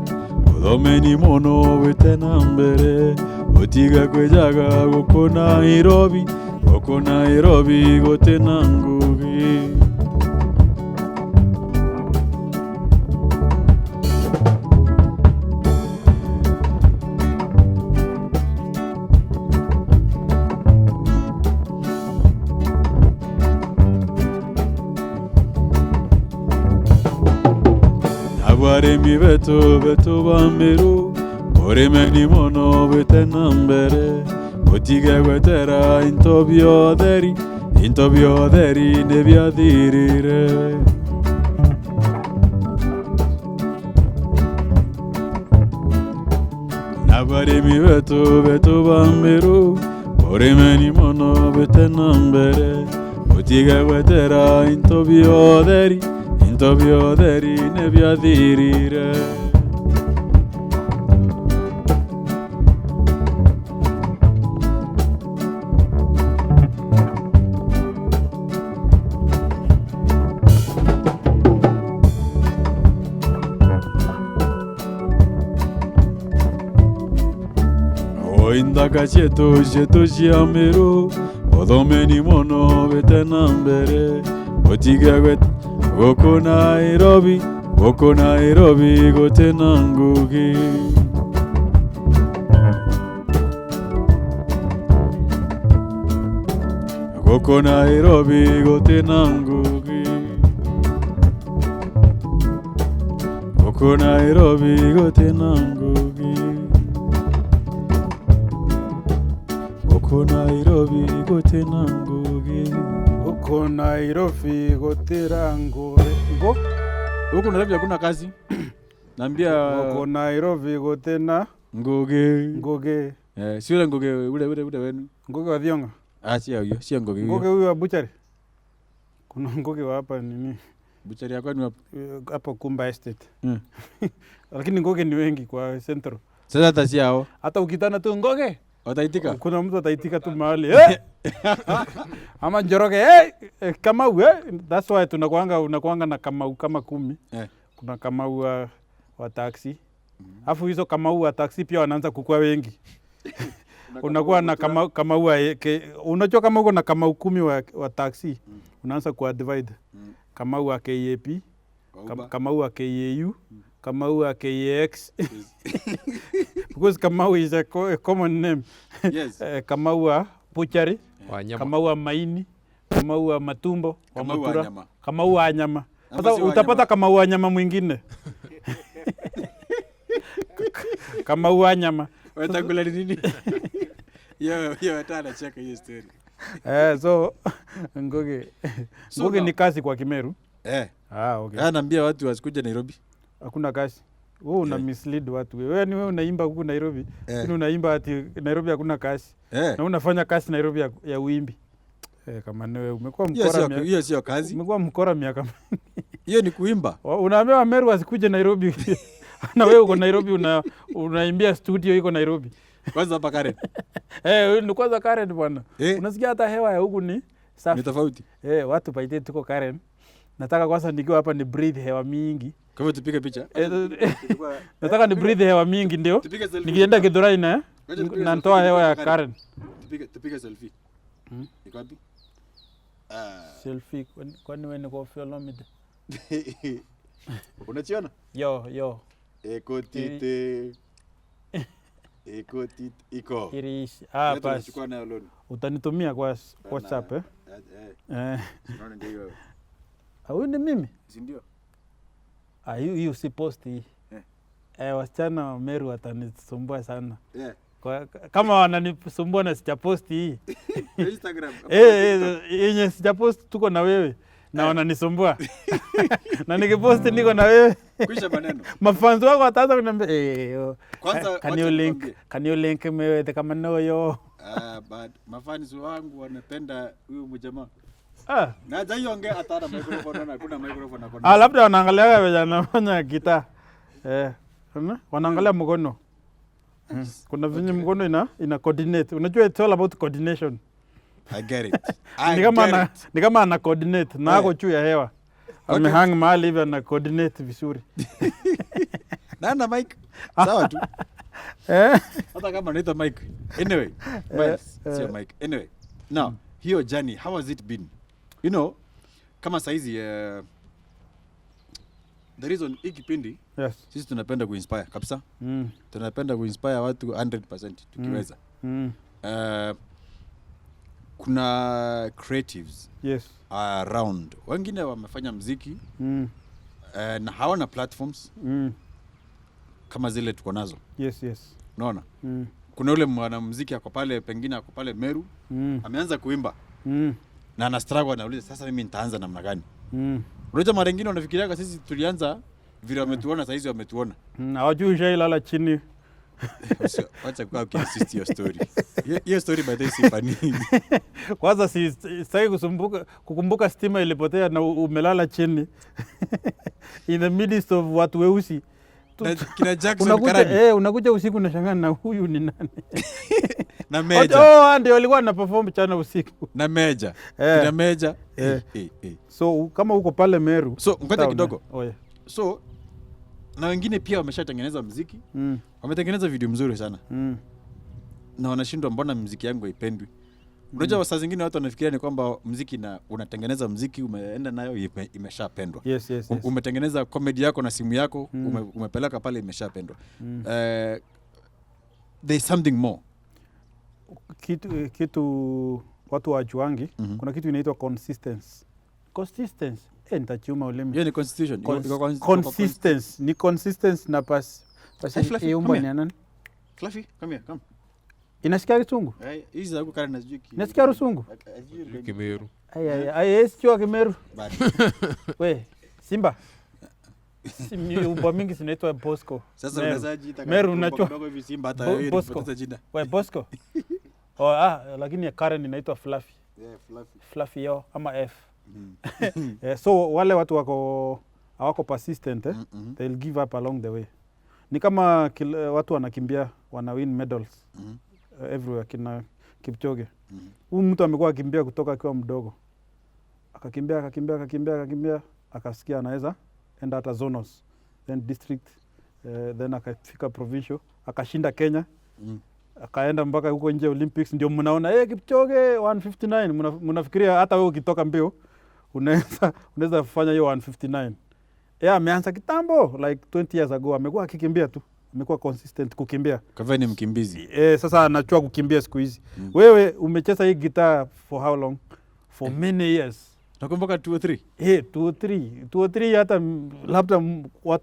odomeni mono betena mbere otiga kujaga goko Nairobi gotena ngugi Abaremi betu bamero oremeni mono betena mbere otiga gwetera intobioderi nebiadirire Nabaremi betu bamero oremeni mono betena mbere otiga gwetera intobioderi nebiadirire Oindaka cheto shiamero odomeni mono betena mbere otiga goko Nairobi gotena ngugi Goko Nairobi gotena ngugi Goko Nairobi gotena ngugi Goko Nairobi gotena ngugi Huko Nairobi gotera ngugi. Huko Nairobi hakuna kazi. Naambia Huko Nairobi gotena ngugi. Sio ngugi ule wenu. Ngugi wa Thiongo. Sio hiyo, sio ngugi. Ngugi huyu wa buchari. Kuna ngugi wa hapa nini? Buchari yako ni wapi? Hapo Kumba Estate. Lakini Ngoge ni wengi kwa Central. Sasa hata si hao. Hata ukitana tu Ngoge, Wataitika? kuna mtu ataitika tu mahali. Ama Njoroge, Kamau, that's why unakuanga na Kamau kama 10. Kuna Kamau wa taxi. Alafu hizo Kamau wa taxi pia wanaanza kukua wengi. Unakuwa na Kamau unajua kama uko na Kamau 10 wa taxi, unaanza ku divide. Kamau wa KAP, Kamau wa KAU, Kamau wa KAX. Because Kamau is a common name. Yes. Kamau wa Buchari, Wanyama. Kamau wa Maini, Kamau wa Matumbo, wa Kamau wa Matura, Nyama. Kamau wa Nyama. Sasa si wa utapata Nyama. Kamau wa Nyama mwingine. Kamau wa Nyama. Watakula nini? Yo hata anacheka hiyo story. So Ngoge ni kazi kwa Kimeru. Okay. Anaambia watu wasikuje Nairobi. Hakuna kazi. Wewe una mislead watu. Wewe unaimba huku Nairobi. Lakini unaimba ati Nairobi hakuna kazi. Na unafanya kazi Nairobi ya uimbi. Kama wewe umekuwa mkora. Hiyo sio kazi. Umekuwa mkora miaka mingi. Hiyo ni kuimba. Unaambia Wameru wasikuje Nairobi. Na wewe uko Nairobi unaimbia studio iko Nairobi. Kwanza hapa Karen. Ni kwanza Karen bwana. Unasikia hata hewa ya huku ni safi. Ni tofauti. Watu paite tuko Karen. Nataka kwanza nikiwa hapa ni breathe hewa mingi. Kama tupige picha. Nataka ni breathe hewa mingi ndio. Nikienda Githurai na natoa hewa ya Karen. Tupige selfie. Iko wapi? Selfie kwani wewe ni kwa Olomide? Unachiona? Yo. Eko tite. Iko. Irishi. Basi. Basi. Utanitumia kwa WhatsApp Unaona ndio wewe. Au ni mimi? Si ndio? Hiyo si post hii. Wasichana wa Meru watanisumbua sana. Kama wananisumbua na sijapost hii. Instagram. Yenye sijapost tuko na wewe na wananisumbua. Na nikipost niko na wewe. Kuisha maneno. Mafans wako wataanza kuniambia Kwanza can you link me with kama yo. But mafans wangu wanapenda huyu mjamaa. Na zaidi ongea hata microphone na kuna microphone na. Labda wanaangalia wewe anafanya gitaa. Wanaangalia mkono. Kuna vinyo mkono ina coordinate. Unajua it's all about coordination. I get it. Ni kama ana coordinate na ako juu ya hewa. Amehang mahali hivi na coordinate vizuri. Nana Mike. Sawa tu. Hata kama naita Mike. Anyway, sio Mike. Anyway, now hiyo journey, how has it been? You know, kama saizi the reason hii kipindi sisi tunapenda kuinspire kabisa. Tunapenda kuinspire watu 100% tukiweza. Kuna creatives around. Wengine wamefanya muziki na hawana platforms kama zile tuko nazo. Yes. Unaona? Kuna yule mwanamuziki ako pale, pengine ako pale Meru, ameanza kuimba. Na ana struggle, anauliza sasa mimi nitaanza namna gani? Unajua mara nyingine unafikiria sisi tulianza vile wametuona, sasa hizi wametuona. Hawajui shailala chini. Acha kwa assist your story. Hiyo story by the way funny. Kwanza sitaki kukumbuka stima ilipotea na umelala chini. In the midst of watu weusi. Kina Jackson Karani. Unakuja usiku unashangaa na huyu ni nani? Na Meja. Ndio alikuwa ana perform chana usiku. Na Meja. Na Meja. So kama uko pale Meru. So ngoja kidogo. So na wengine pia wameshatengeneza muziki. Wametengeneza video mzuri sana. Na wanashindwa mbona muziki yangu haipendwi. Unajua saa zingine watu wanafikiria ni kwamba muziki na unatengeneza muziki umeenda nayo imeshapendwa. Yes. Umetengeneza comedy yako na simu yako umepeleka pale imeshapendwa. There's something more. Kitu watu wajuangi, kuna kitu inaitwa consistency. Nitachuma ulimi. Hiyo ni constitution. Consistency. Ni consistency na pasi umbo ni nani? Fluffy, come here, come. Inasikia kitungu? Hizi za kukara na sijui. Inasikia rusungu? Kimeru. Sio Kimeru. We, Simba. Umbo mingi zinaitwa Bosco. Sasa unazaji Meru unachua kidogo hivi Simba hata hiyo Bosco. We Bosco. Lakini ya Karen inaitwa Fluffy. Fluffy. Fluffy yo ama F. So wale watu hawako persistent they'll give up along the way. Ni kama watu wanakimbia wana win medals everywhere, kina Kipchoge. Huyu mtu amekuwa akimbia kutoka akiwa mdogo. Akakimbia akasikia anaweza enda hata zonos, then district, then akafika provincial, akashinda Kenya. Akaenda mpaka huko nje Olympics, ndio mnaona Kipchoge 159, mnafikiria hata wewe ukitoka mbio unaweza kufanya hiyo 159. Ameanza kitambo like 20 years ago, amekuwa akikimbia tu, amekuwa consistent kukimbia. Kava ni mkimbizi. Sasa anachua kukimbia siku hizi. Wewe umecheza hii guitar for how long? For many years. Nakumbuka 2 or 3. 2 or 3 hata labda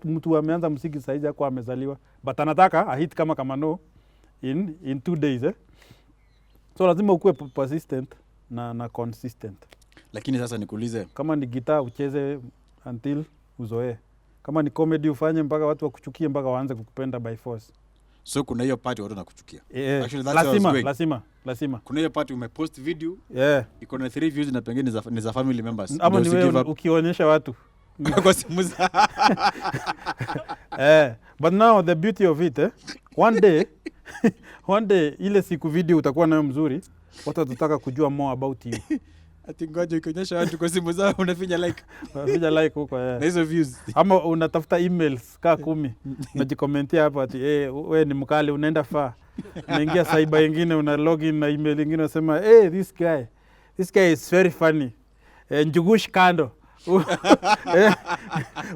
mtu ameanza muziki saizi yako amezaliwa, but anataka a hit kama Kamano in 2 days. So lazima ukue persistent na consistent. Lakini sasa nikuulize, kama ni guitar ucheze until uzoee. Kama ni comedy ufanye mpaka watu wakuchukie, mpaka waanze kukupenda by force. So kuna hiyo party watu nakuchukia. Actually lazima. Kuna hiyo party umepost video. Iko na 3 views na pengine ni za family members. Ama ni wewe ukionyesha watu kwa simu za. But now the beauty of it, one day ile siku video utakuwa nayo mzuri, watu watataka kujua more about you. Ati ngoja ukionyesha watu kwa simu zao unafinya like. Unafinya like huko na hizo views. Ama unatafuta emails kaa 10. Unajikomentia hapo ati wewe ni mkali unaenda far. Unaingia cyber nyingine una login na email nyingine unasema this guy is very funny. Njugush kando.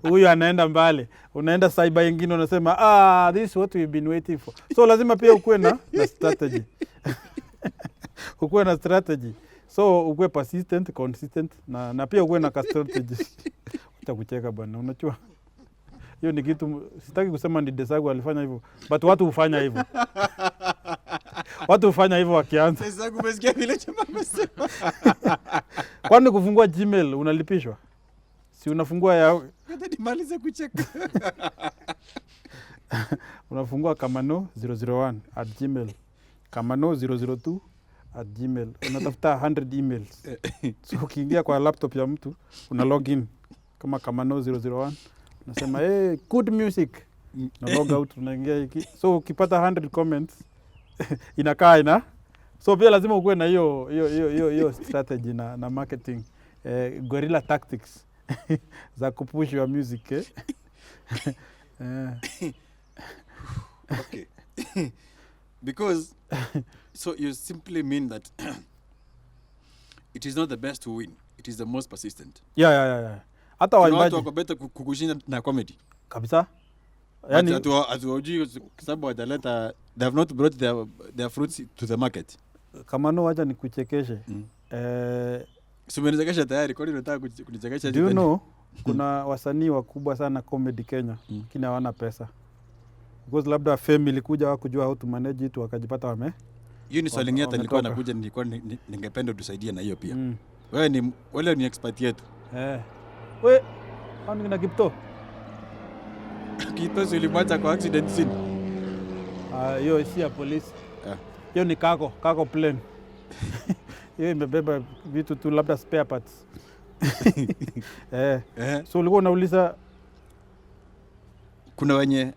Huyu anaenda mbali. Unaenda cyber nyingine unasema this is what we've been waiting for. So lazima pia ukue na strategy. Ukue na strategy. So ukue persistent, consistent na pia ukue na strategy. Utakucheka bwana, unachua. Hiyo ni kitu sitaki kusema ni Desagu alifanya hivyo, but watu hufanya hivyo. Watu hufanya hivyo wakianza. Desagu umesikia vile chama amesema. Kwani kufungua Gmail unalipishwa? Si unafungua ya hata nimalize kucheka. Unafungua Kamano 001@gmail. Kamano 002@gmail. Unatafuta 100 emails. So ukiingia kwa laptop ya mtu una login kama Kamano 001. Nasema good music. Na log out unaingia hiki. So ukipata 100 comments inakaa. So pia lazima ukue na hiyo strategy na marketing, guerrilla tactics za kupush your music. Okay. Because so you simply mean that it is not the best who win, it is the most persistent. Yeah. Hata waimbaji wako beta kukushinda na comedy kabisa. Yani atuoji sababu wataleta, they have not brought their fruits to the market. Kamano wacha nikuchekeshe. Sumenichekesha tayari, kwani unataka kunichekesha? Do you know kuna wasanii wakubwa sana comedy Kenya kina hawana pesa. Because labda fame ilikuja wakujua how to manage it, wakajipata wame. Hiyo ni swali ngeta nilikuwa nakuja, nilikuwa ningependa tusaidie na hiyo pia. Wewe ni expert yetu. Wewe ani na Kipto. Kipto ulimwacha kwa accident scene. Hiyo si ya polisi. Hiyo ni cargo plane. Hiyo imebeba vitu tu labda spare parts. So ulikuwa unauliza kuna wenye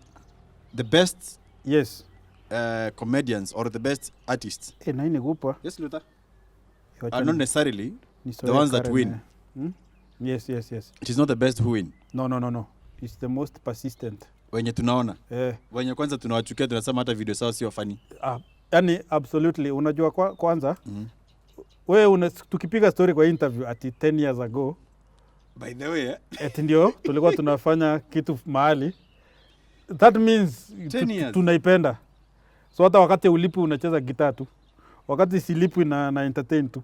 the best comedians or the best artists. Na hii ni gupa. Yes, Luther. Are not necessarily the ones that win. Yes. It is not the best who win. No. It's the most persistent. Wenye tunaona. Wenye kwanza tunawachukia, tunasema hata video sawa sio funny. Yani absolutely. Unajua kwanza wewe tukipiga story kwa interview ati 10 years ago. By the way, ndio tulikuwa tunafanya kitu mahali. That means tunaipenda. So hata wakati ulipi unacheza gitaa tu. Wakati silipi na entertain tu.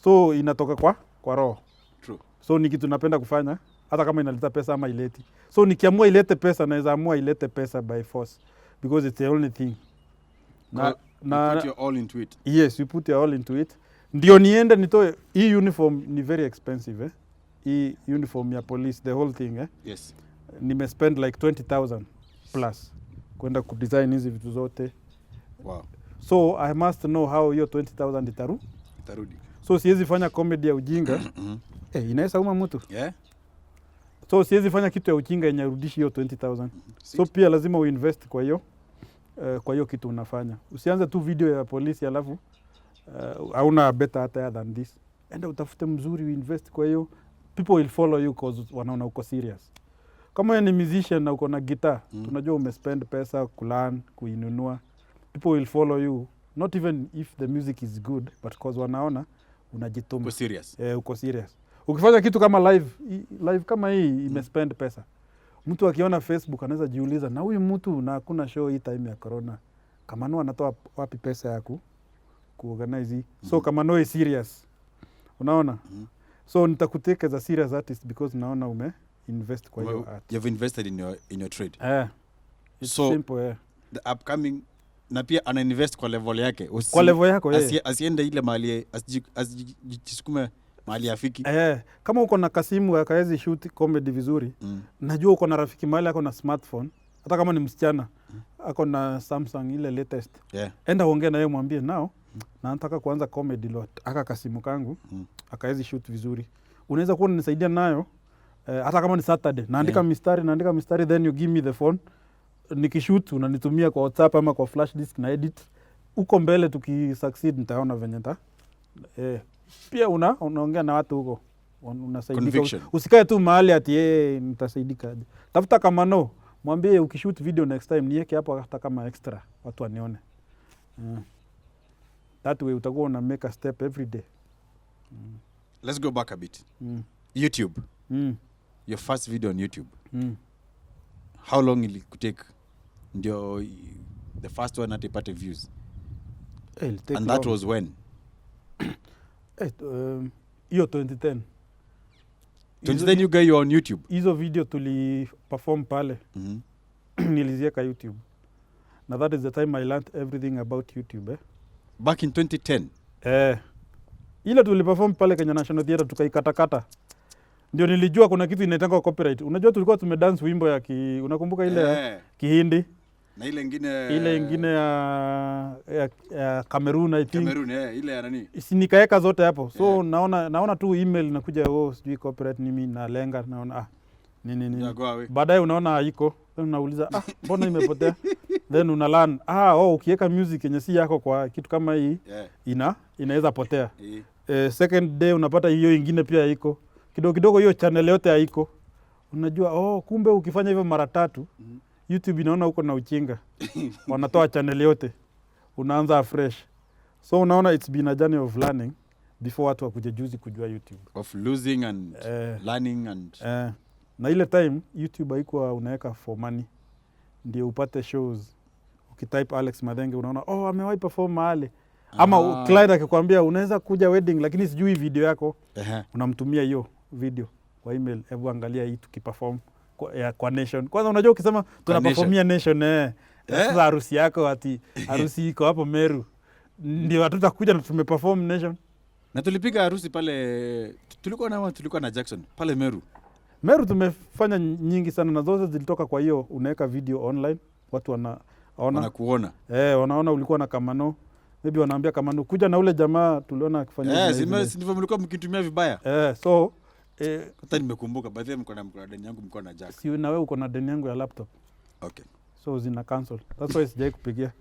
So inatoka kwa roho. True. So ni kitu napenda kufanya hata kama inaleta pesa ama ileti. So nikiamua ilete pesa naweza amua ilete pesa by force because it's the only thing. You put your all into it. Yes, you put your all into it. Ndio niende nitoe hii uniform ni very expensive Hii uniform ya police the whole thing Yes. Nimespend like 20,000 plus kwenda kudesign hizi vitu zote. Wow. So I must know how hiyo 20,000 itarudi. So siwezi fanya comedy ya ujinga Inaweza uma mtu. Yeah. So siwezi fanya kitu ya ujinga yenye rudishi hiyo 20,000. So pia lazima uinvest kwa hiyo kitu unafanya. Usianze tu video ya polisi alafu hauna better hata than this. Enda utafute mzuri, uinvest kwa hiyo. People will follow you cause wanaona uko serious. Kama wewe ni musician na uko na guitar, tunajua umespend pesa kulearn, kuinunua. People will follow you, not even if the music is good, but cause wanaona unajituma. Uko serious. Uko serious. Ukifanya kitu kama live kama hii imespend pesa. Mtu akiona Facebook anaweza jiuliza, na huyu mtu na hakuna show hii time ya corona, Kamano anatoa wapi pesa ya kuorganize hii? So Kamano is serious. Unaona? So nitakutake as a serious artist because naona invest kwa hiyo art. You've invested in your trade. It's so simple. The upcoming na pia ana invest kwa level yake. Kwa level yako asiende ile mahali asijisukume mahali afiki. Kama uko na Kasimu akaezi shoot comedy vizuri, najua uko na rafiki mahali ako na smartphone, hata kama ni msichana, ako na Samsung ile latest. Enda uongee na yeye mwambie na nataka kuanza comedy lot. Aka Kasimu kangu, akaezi shoot vizuri. Unaweza kuwa unanisaidia nayo hata kama ni Saturday. Naandika mistari then you give me the phone. Nikishoot unanitumia kwa WhatsApp ama kwa flash disk na edit. Uko mbele tukisucceed nitaona venye pia unaongea na watu huko. Unasaidika. Usikae tu mahali ati nitasaidika. Tafuta Kamano. Mwambie ukishoot video next time niweke hapo hata kama extra watu wanione. That way utakuwa una make a step every day. Let's go back a bit. YouTube. Your first video on YouTube. How long will it take ndio the first one atipate views? And that was when? Hiyo 2010. 2010 you guys you on YouTube? Hizo video tuli perform pale. Niliziweka YouTube. Now that is the time I learned everything about YouTube. Back in 2010? Ile tuli perform pale Kenya National Theatre tukaikatakata. Ndio nilijua kuna kitu inaitangwa copyright. Unajua tulikuwa tumedance wimbo ya unakumbuka ile ya Kihindi? Na ile ingine ya Cameroon I think. Cameroon ile ya nani? Nikaeka zote hapo. So naona tu email inakuja sijui copyright nimi nalenga naona nini. Baadaye unaona haiko. Then unauliza mbona imepotea? Then unalearn ukiweka music yenye si yako kwa kitu kama hii inaweza potea. Second day unapata hiyo ingine pia iko. Kidogo hiyo channel yote haiko. Unajua kumbe ukifanya hivyo mara 3 YouTube inaona uko na uchinga. Wanatoa channel yote. Unaanza afresh. So unaona it's been a journey of learning before watu wakuje juzi kujua YouTube. Of losing and learning and na ile time YouTube haikuwa unaweka for money. Ndio upate shows. Ukitype Alex Madenge unaona amewahi perform mahali. Ama client akikwambia unaweza kuja wedding lakini sijui video yako. Unamtumia hiyo video kwa email, hebu angalia hii tukiperform kwa Nation. Kwanza unajua ukisema tunaperformia Nation sasa harusi yako ati harusi iko hapo Meru. Ndio hatutakuja na tumeperform Nation. Na tulipiga harusi pale tulikuwa na Jackson pale Meru. Meru tumefanya nyingi sana na zote zilitoka kwa hiyo unaweka video online watu wanakuona. Wanaona ulikuwa na Kamano. Maybe wanaambia Kamano kuja na ule jamaa tuliona akifanya ndivyo mlikuwa mkitumia vibaya. So hata nimekumbuka baadhi mko na deni yangu mko na Jack. Si na wewe uko na deni yangu ya laptop. Okay. So zina cancel. That's why sijai kupigia.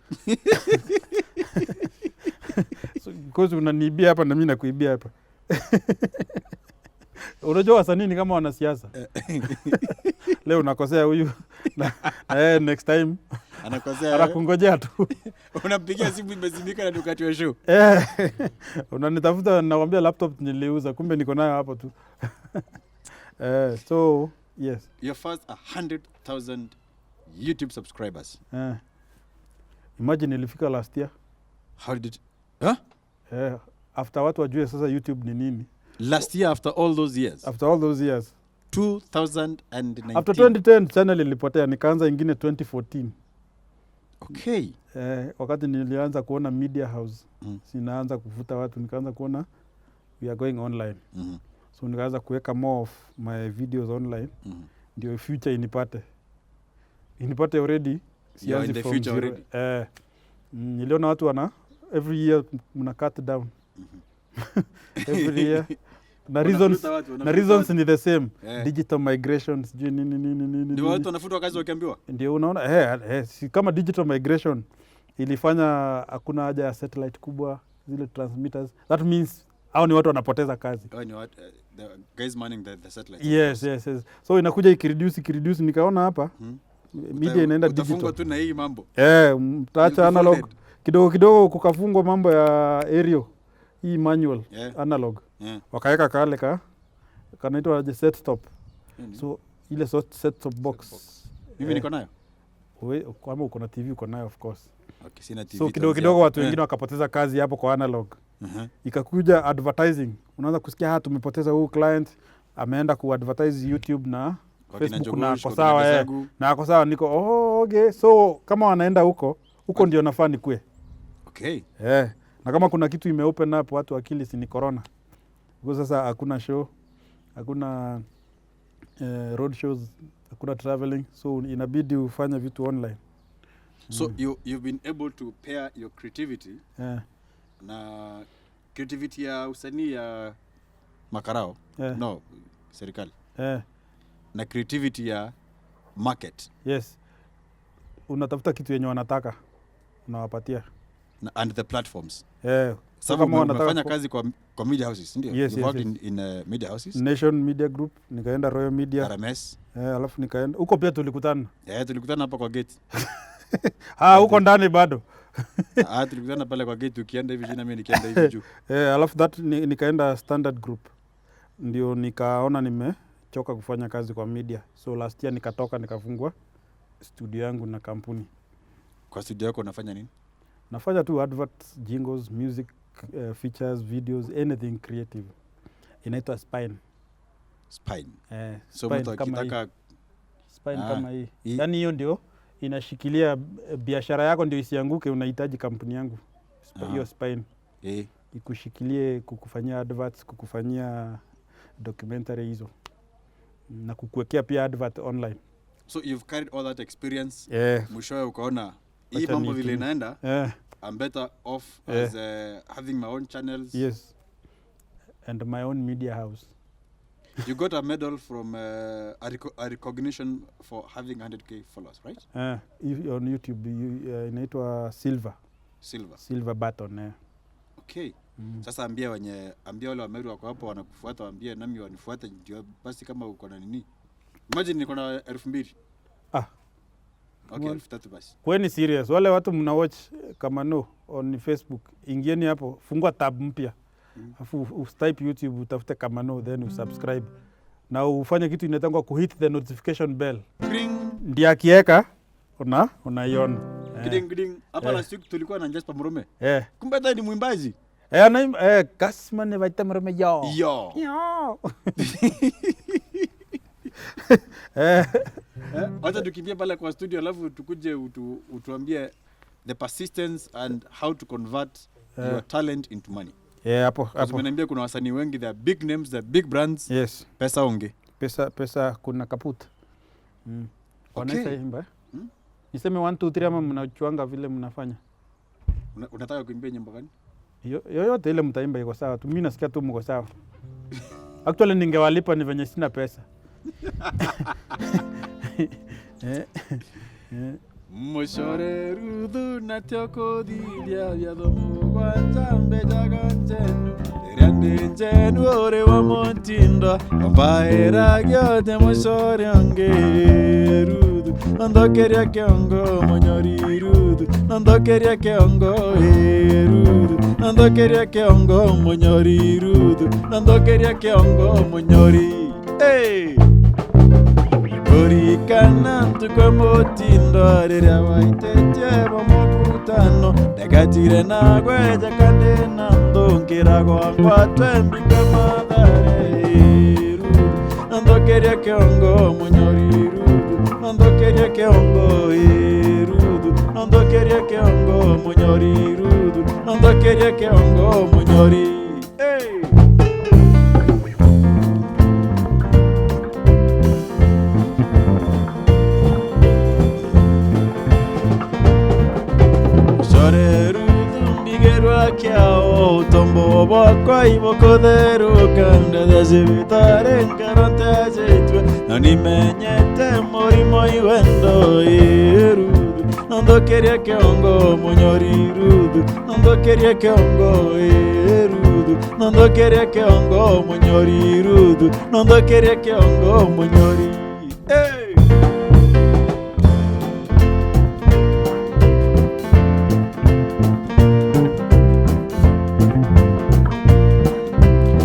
So because unaniibia hapa na mimi nakuibia hapa. Unajua wasanii ni kama wanasiasa. Leo unakosea huyu na next time anakosea anakungojea tu. Unampigia simu imezimika na dukati wa show. Unanitafuta nakwambia laptop niliuza kumbe niko nayo hapo tu. So yes. Your first 100,000 YouTube subscribers. Imagine ilifika last year. How did it? After watu wajue sasa YouTube ni nini. Last year after all those years. After all those years. 2019. After 2010 channel ilipotea nikaanza ingine 2014. Okay. Wakati nilianza kuona Media House. Sinaanza kuvuta watu nikaanza kuona we are going online. So nikaanza kuweka more of my videos online. Ndio future inipate already. You're in the future already. Niliona watu every year mna cut down. Every year na reasons Wanafuta reasons ni the same. Eh. Digital migration sijui nini. Ndio watu wanafutwa kazi wakiambiwa. Ndio unaona si kama digital migration ilifanya hakuna haja ya satellite kubwa zile transmitters. That means hao ni watu wanapoteza kazi. Oh, ni what the guys manning the satellite. Yes. So inakuja ikireduce nikaona hapa media inaenda digital. Utafungwa tu na hii mambo. Mtaacha analog. Kidogo kukafungwa mambo ya aerial. Hii manual analog. Wakaeka kale kanaitwa set top. So ile set top box. Mimi niko nayo. Wewe kama uko na TV uko nayo of course. Okay, sina TV. So kidogo watu wengine wakapoteza kazi hapo kwa analog. Ikakuja advertising. Unaanza kusikia tumepoteza huu client ameenda kuadvertise YouTube na Facebook na kwa sawa na kwa sawa niko okay. So kama wanaenda huko ndio nafaa nikue. Okay. Na kama kuna kitu imeopen up watu akili si ni corona. Kwa sasa hakuna show, hakuna road shows, hakuna traveling, so inabidi ufanye vitu online. So you've been able to pair your creativity na creativity ya usanii ya makarao no serikali na creativity ya market. Yes, unatafuta kitu yenye wanataka unawapatia and the platforms. So kama unafanya kazi kwa media houses ndio? Yes, you worked in media houses? Nation Media Group, nikaenda Royal Media, RMS. Alafu nikaenda huko pia tulikutana. Tulikutana hapa kwa gate. Huko ndani bado. Tulikutana pale kwa gate, ukienda hivi chini mimi nikienda hivi juu. Alafu nikaenda Standard Group. Ndio nikaona nimechoka kufanya kazi kwa media. So last year nikatoka nikafungua studio yangu na kampuni. Kwa studio yako unafanya nini? Nafanya tu adverts, jingles, music, features, videos, anything creative. Inaitwa Spine. So mtu akitaka Spine kama hii. Yaani hiyo ndio inashikilia biashara yako ndio isianguke, unahitaji kampuni yangu. Hiyo Spine. Ikushikilie kukufanyia adverts, kukufanyia documentary hizo. Na kukuwekea pia advert online. So you've carried all that experience. Mwishowe ukaona hii mambo vile inaenda. I'm better off as having my own channels. Yes. And my own media house. You got a medal from a recognition for having 100k followers, right? On YouTube inaitwa Silver button. Okay. Sasa ambia wale Wameru wako hapo wanakufuata, waambie nami wanifuate ndio basi kama uko na nini. Imagine niko na 2,000. Okay, 3,000 basi. Kweni serious. Wale watu mna watch Kamano on Facebook, ingieni hapo, fungua tab mpya. Afu ustype YouTube, utafute Kamano, then usubscribe. Na ufanye kitu inaitwa kuhit the notification bell. Ndio akiweka unaiona. Giding. Hapa last week tulikuwa na Jasper Murome. Kumbe hata ni mwimbaji. Kasmane vaita Murome yo. Wacha tukimbia pale kwa studio alafu tukuje utuambie the persistence and how to convert your talent into money. Hapo. Umeniambia kuna wasanii wengi, they are big names, they are big brands. Yes. Pesa onge. Pesa kuna kaput. Wanaweza imba. Niseme 1 2 3 ama mnachuanga vile mnafanya. Unataka kuimbia nyimbo gani? Yoyote ile mtaimba iko sawa tu. Mimi nasikia tu mko sawa. Actually ningewalipa ni venye sina pesa. Mushore rudu na tioko dilia ya domo kwanza mbeja ganjen Riande njenu ore wa montindo Mbaera gyote mushore ange rudu Nandokeria kiongo monyori rudu Nandokeria kiongo rudu Nandokeria kiongo monyori rudu Nandokeria kiongo monyori Orikana tuko motindo Riria waitete bomokutano Negatire na gweja kande nandongera kwa twembike madhare rudu Nandokeria kiongo monyori rudu Nandokeria kiongo rudu Nandokeria kiongo monyori rudu Nandokeria kiongo monyori Kiao tombo bokwa ibokotherũka ndethe cibitare nkaronteaceitwe na nimenyete mũrimo iwendo iruthu nondokeria kĩongo mũnyori ruthu nondokeria kĩongo iruthu nondokeria kĩongo mũnyori ruthu nondokeria kĩongo mũnyori. Hey!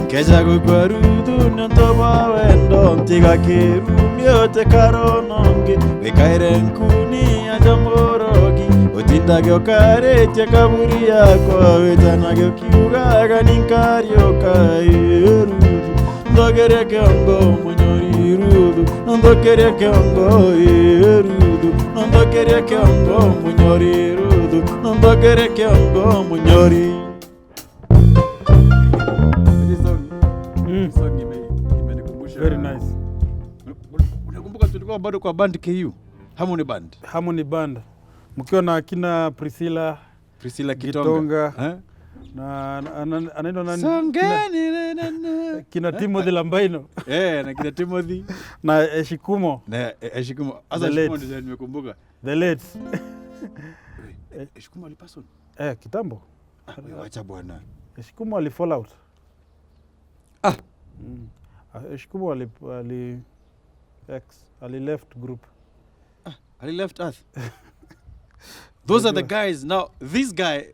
Keja gukwa ruthu nontoba wendo ntiga kĩrumio tekaronongi wĩkaire nkuni ajamorogi ũtindagio karĩtie kaburi yakwa wĩtanagio kiugaga ninkarioka ruthu ndokeria kĩongo mũnyori ruthu nondokeria kĩongo ruthu nondokeria kĩongo mũnyori ruthu nondokeria kĩongo mũnyori. Very nice. Unakumbuka tulikuwa bado kwa band KU? Harmony Band. Harmony Band. Mkiwa na akina Priscilla Kitonga. Na anaitwa nani? Kina Timothy Lambaino. Na kina Timothy. Na Eshikumo. Asa Eshikumo ndio nimekumbuka. The late. Eshikumo alipaswa. Kitambo. Acha bwana. Eshikumo ali fall out. Eshikumo ali left group. Ali left Earth. Those are the guys. Now, this guy,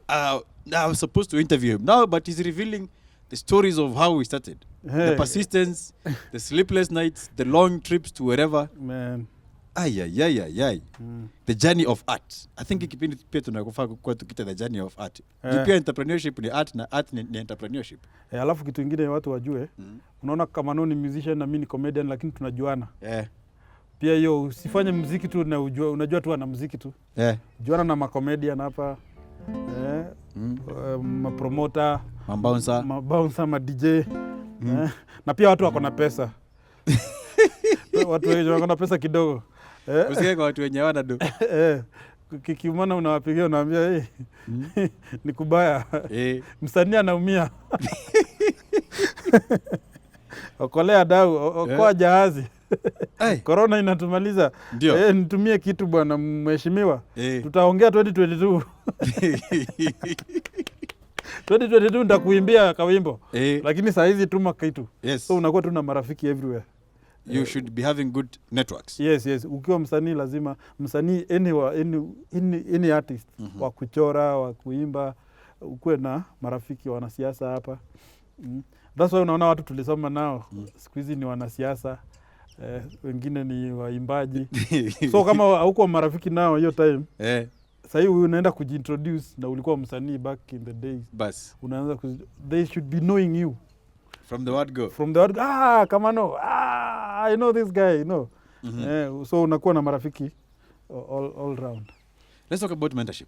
I was supposed to interview him now, but he's revealing the stories of how we started. The persistence, the sleepless nights, the long trips to wherever. Man. The journey of art. I think ikipindi pia tunakufaa kwa tukita the journey of art. Pia entrepreneurship ni art na art ni entrepreneurship. Alafu kitu kingine watu wajue, unaona kama ni musician na mimi ni comedian lakini tunajuana. Pia hiyo usifanye muziki tu na unajua tu ana muziki tu. Juana na ma-comedian hapa. Ma-promoter, ma-bouncer, ma-DJ. Na pia watu wako na pesa. Watu wenye wako na pesa kidogo. Usikie kwa watu wenye wana do. Kikiumana unawapigia unaambia ni kubaya. Msanii anaumia. Okolea dau, okoa jahazi. Corona inatumaliza. Nitumie kitu bwana mheshimiwa. Tutaongea 2022. 2022 nitakuimbia kawimbo. Lakini saa hizi tuma kitu. So unakuwa tu na marafiki everywhere. You should be having good networks. Yes. Ukiwa msanii lazima msanii any artist wa kuchora, wa kuimba, ukuwe na marafiki wanasiasa hapa. That's why unaona watu tulisoma nao siku hizi ni wanasiasa, wengine ni waimbaji. So kama hauko marafiki nao hiyo time, sasa hivi unaenda kujiintroduce na ulikuwa msanii back in the days. Bas. Unaanza they should be knowing you. From the word go. Kama no. I know this guy, you know. So unakuwa na marafiki all round. Let's talk about mentorship.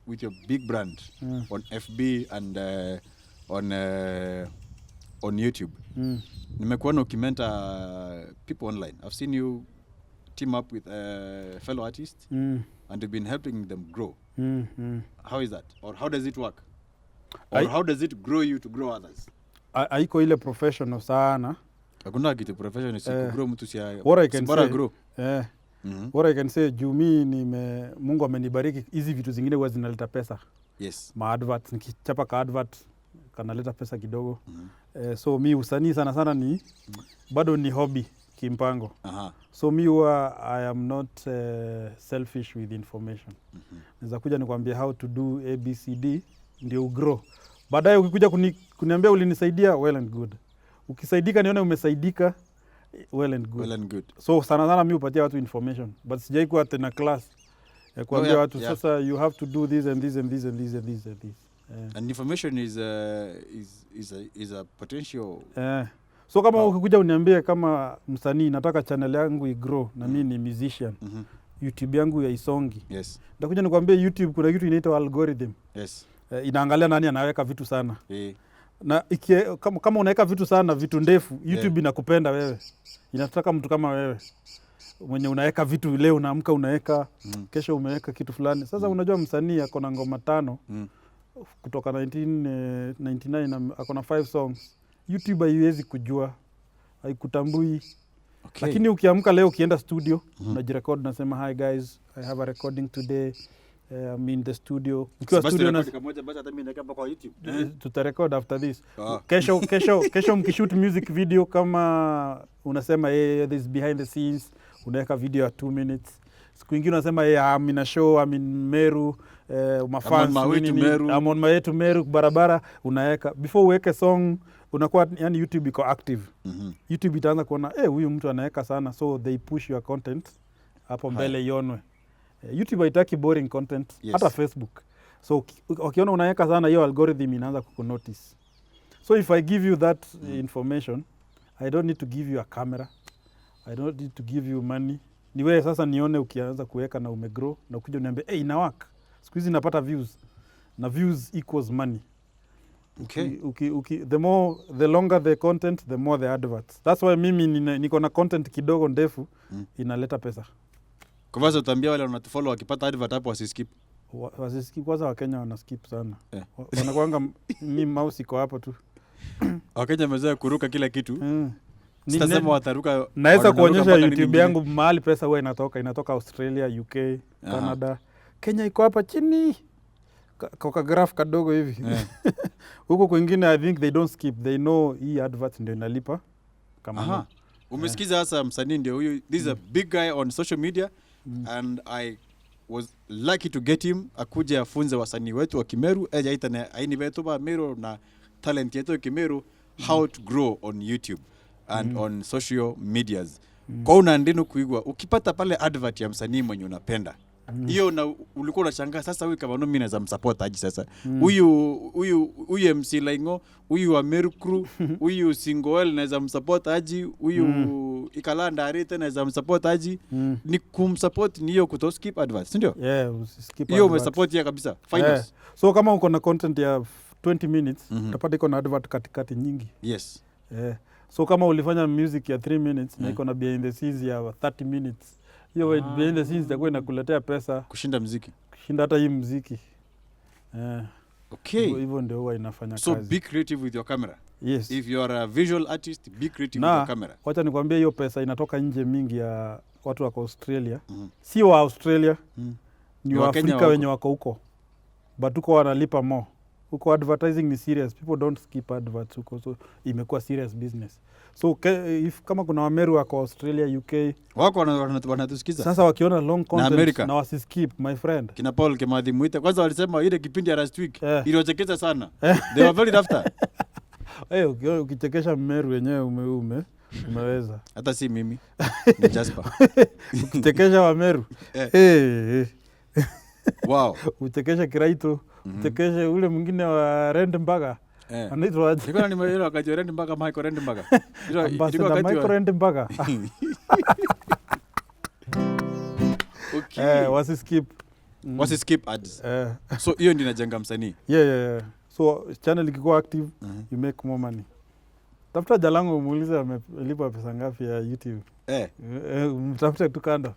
With your big brand on FB and on YouTube. Nimekuona ukimenta people online. I've seen you team up with fellow artists and you've been helping them grow. How is that? Or how does it work? Or how does it grow you to grow others? Haiko ile professional sana. Hakuna kitu professional si grow mtu si bora grow. What I can say, jumi Mungu amenibariki hizi vitu zingine huwa zinaleta pesa. Yes. Ma-adverts, nikichapa ka-advert kanaleta pesa kidogo. So mi usanii sana ni bado ni hobby kimpango. So mi huwa I am not selfish with information. Naweza kuja nikwambia how to do ABCD ndio ugrow. Baadaye ukikuja kuniambia ulinisaidia, well and good. Ukisaidika nione umesaidika, well and good. So sana mi upatia watu information, but sijai kuwa tena class ya kuambia watu sasa you have to do this and this and this and this and this and this. And information is a potential. So kama ukikuja uniambie kama msanii nataka channel yangu igrow na mimi ni musician. YouTube yangu ya isongi. Nitakuja nikwambie YouTube kuna kitu inaitwa algorithm. Inaangalia nani anaweka vitu sana. Na kama unaweka vitu sana, vitu ndefu, YouTube inakupenda wewe. Inataka mtu kama wewe. Mwenye unaweka vitu leo unaamka unaweka, kesho umeweka kitu fulani. Sasa unajua msanii ako na ngoma 5. kutoka 1999 ako na 5 songs. YouTube haiwezi kujua, haikutambui. Okay. Lakini ukiamka leo ukienda studio, unajirecord nasema hi guys, I have a recording today. I'm in the studio. Ukiwa studio na kamoja basi hata mimi naweka kwa YouTube. Tutarecord after this. Kesho mkishoot music video kama unasema this behind the scenes, unaweka video ya 2 minutes. Siku nyingine unasema I'm in a show, I'm in Meru, mafans I'm on my way to Meru barabara, unaweka. Before uweke song unakuwa yani YouTube iko active. YouTube itaanza kuona huyu mtu anaweka sana, so they push your content hapo mbele ionwe. YouTube haitaki boring content, hata Facebook. So ukiona unaweka sana, hiyo algorithm inaanza kukunotice. So if I give you that information, I don't need to give you a camera, I don't need to give you money. Ni wewe sasa nione ukianza kuweka na umegrow na ukija uniambie ina work. Siku hizi napata views, na views equals money. Okay. The longer the content, the more the adverts. That's why mimi niko na content kidogo ndefu, inaleta pesa. Kwa hivyo utaambia wale wanatufollow wakipata advert hapo wasiskip. Wasiskip, kwanza Wakenya wanaskip sana. Wanakuanga ni mouse iko hapo tu. Wakenya wamezoea kuruka kila kitu. Sitasema wataruka. Naweza kuonyesha YouTube yangu mahali pesa huwa inatoka Australia, UK, Canada. Kenya iko hapa chini. Kwa graph kadogo hivi. Huko kwingine I think they don't skip. They know hii advert ndio inalipa kama. Umesikiza hasa msanii ndio huyu. This is a big guy on social media and I was lucky to get him akuje afunze wasanii wetu wa Kimeru aini wetu ba Meru na talent yetu Kimeru how to grow on YouTube and on social medias. Kwa unaandino kuigwa ukipata pale advert ya msanii mwenye unapenda hiyo na ulikuwa unashangaa sasa huyu kama mimi naweza msupport aje sasa huyu MC Laingo huyu wa Meru Crew huyu Singoel naweza msupport aje huyu Ikalanda Arete naweza msupport aje ni kumsupport ni hiyo kutoskip adverts ndio usskip hiyo umesupport ya kabisa finals. So kama uko na content ya 20 minutes utapata iko na advert katikati nyingi. Yes. So kama ulifanya music ya 3 minutes na iko na behind the scenes ya 30 minutes hiyo behind the scenes itakuwa inakuletea pesa kushinda muziki, kushinda hata hii muziki. Okay. Hivyo ndio huwa inafanya so kazi. So be creative with your camera. Yes. If you are a visual artist, be creative with your camera. Wacha nikwambie hiyo pesa inatoka nje mingi ya watu wako Australia. Si wa Australia. Ni wa Afrika wenye wako huko. But huko wanalipa more. Huko advertising ni serious. People don't skip adverts huko. So imekuwa serious business. So if kama kuna Wameru wako Australia, UK wako wanatusikiza sasa wakiona long content na wasiskip my friend. Kina Paul Kimathi Muite kwanza walisema ile kipindi ya last week ilichekesha sana. They were very after. Ukichekesha Meru wenyewe umeweza. Hata si mimi. Ni Jasper. Ukichekesha Wameru. Wow. Ukichekesha Kiraito, ukichekesha ule mwingine wa Rendembaga. Anaitwa aje? Niko nimeelewa wakati Rendembaga Michael Rendembaga. Michael Rendembaga. Okay. Wasiskip ads. So hiyo ndio inajenga msanii. Yeah. So channel ikikuwa active, you make more money. Tafuta Jalango umuulize amelipa pesa ngapi ya YouTube. Mtafute tu kando.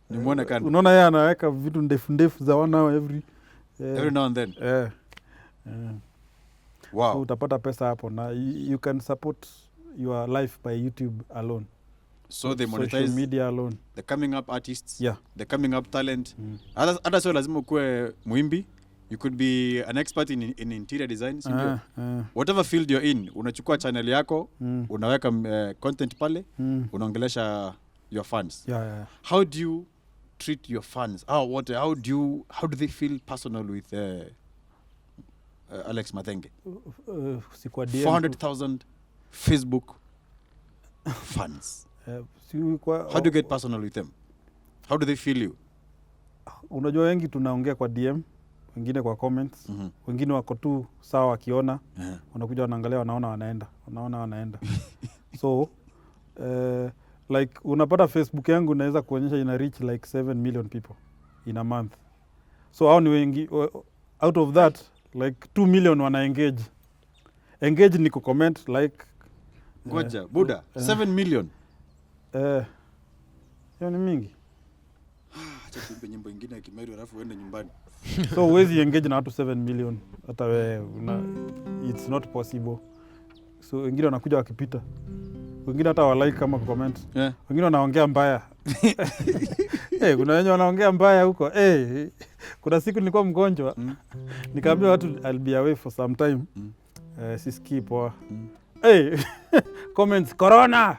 Nimuone kando. Unaona yeye anaweka vitu ndefu za 1 hour every now and then. Wow. So utapata pesa hapo na you can support your life by YouTube alone. So they monetize social media alone. The coming up artists, yeah. The coming up talent. Hata sio lazima ukue muimbi. You could be an expert in interior design. Whatever field you're in, unachukua channel yako, unaweka content pale, unaongelesha your fans. Yeah. How do you treat your fans? How do they feel personal with Alex Mathenge? 400,000 Facebook fans. How do you get personal with them? How do they feel you? Unajua wengi tunaongea kwa DM, wengine kwa comments, wengine wako tu sawa wakiona, wanakuja wanaangalia wanaenda. So like unapata Facebook yangu naweza kuonyesha ina reach like 7 million people in a month. So hao ni wengi, out of that like 2 million wana engage ni comment like ngoja buda 7 million hiyo ni mingi. acha tuimbe nyimbo nyingine ya Kimeru alafu uende nyumbani. So huwezi engage na watu 7 million hata wewe it's not possible. So wengine wanakuja wakipita, wengine hata walike kama comment, wengine wanaongea mbaya. Kuna wenye wanaongea mbaya huko. Kuna siku nilikuwa mgonjwa, nikaambia watu I'll be away for some time. Sisikii poa. Comments, corona,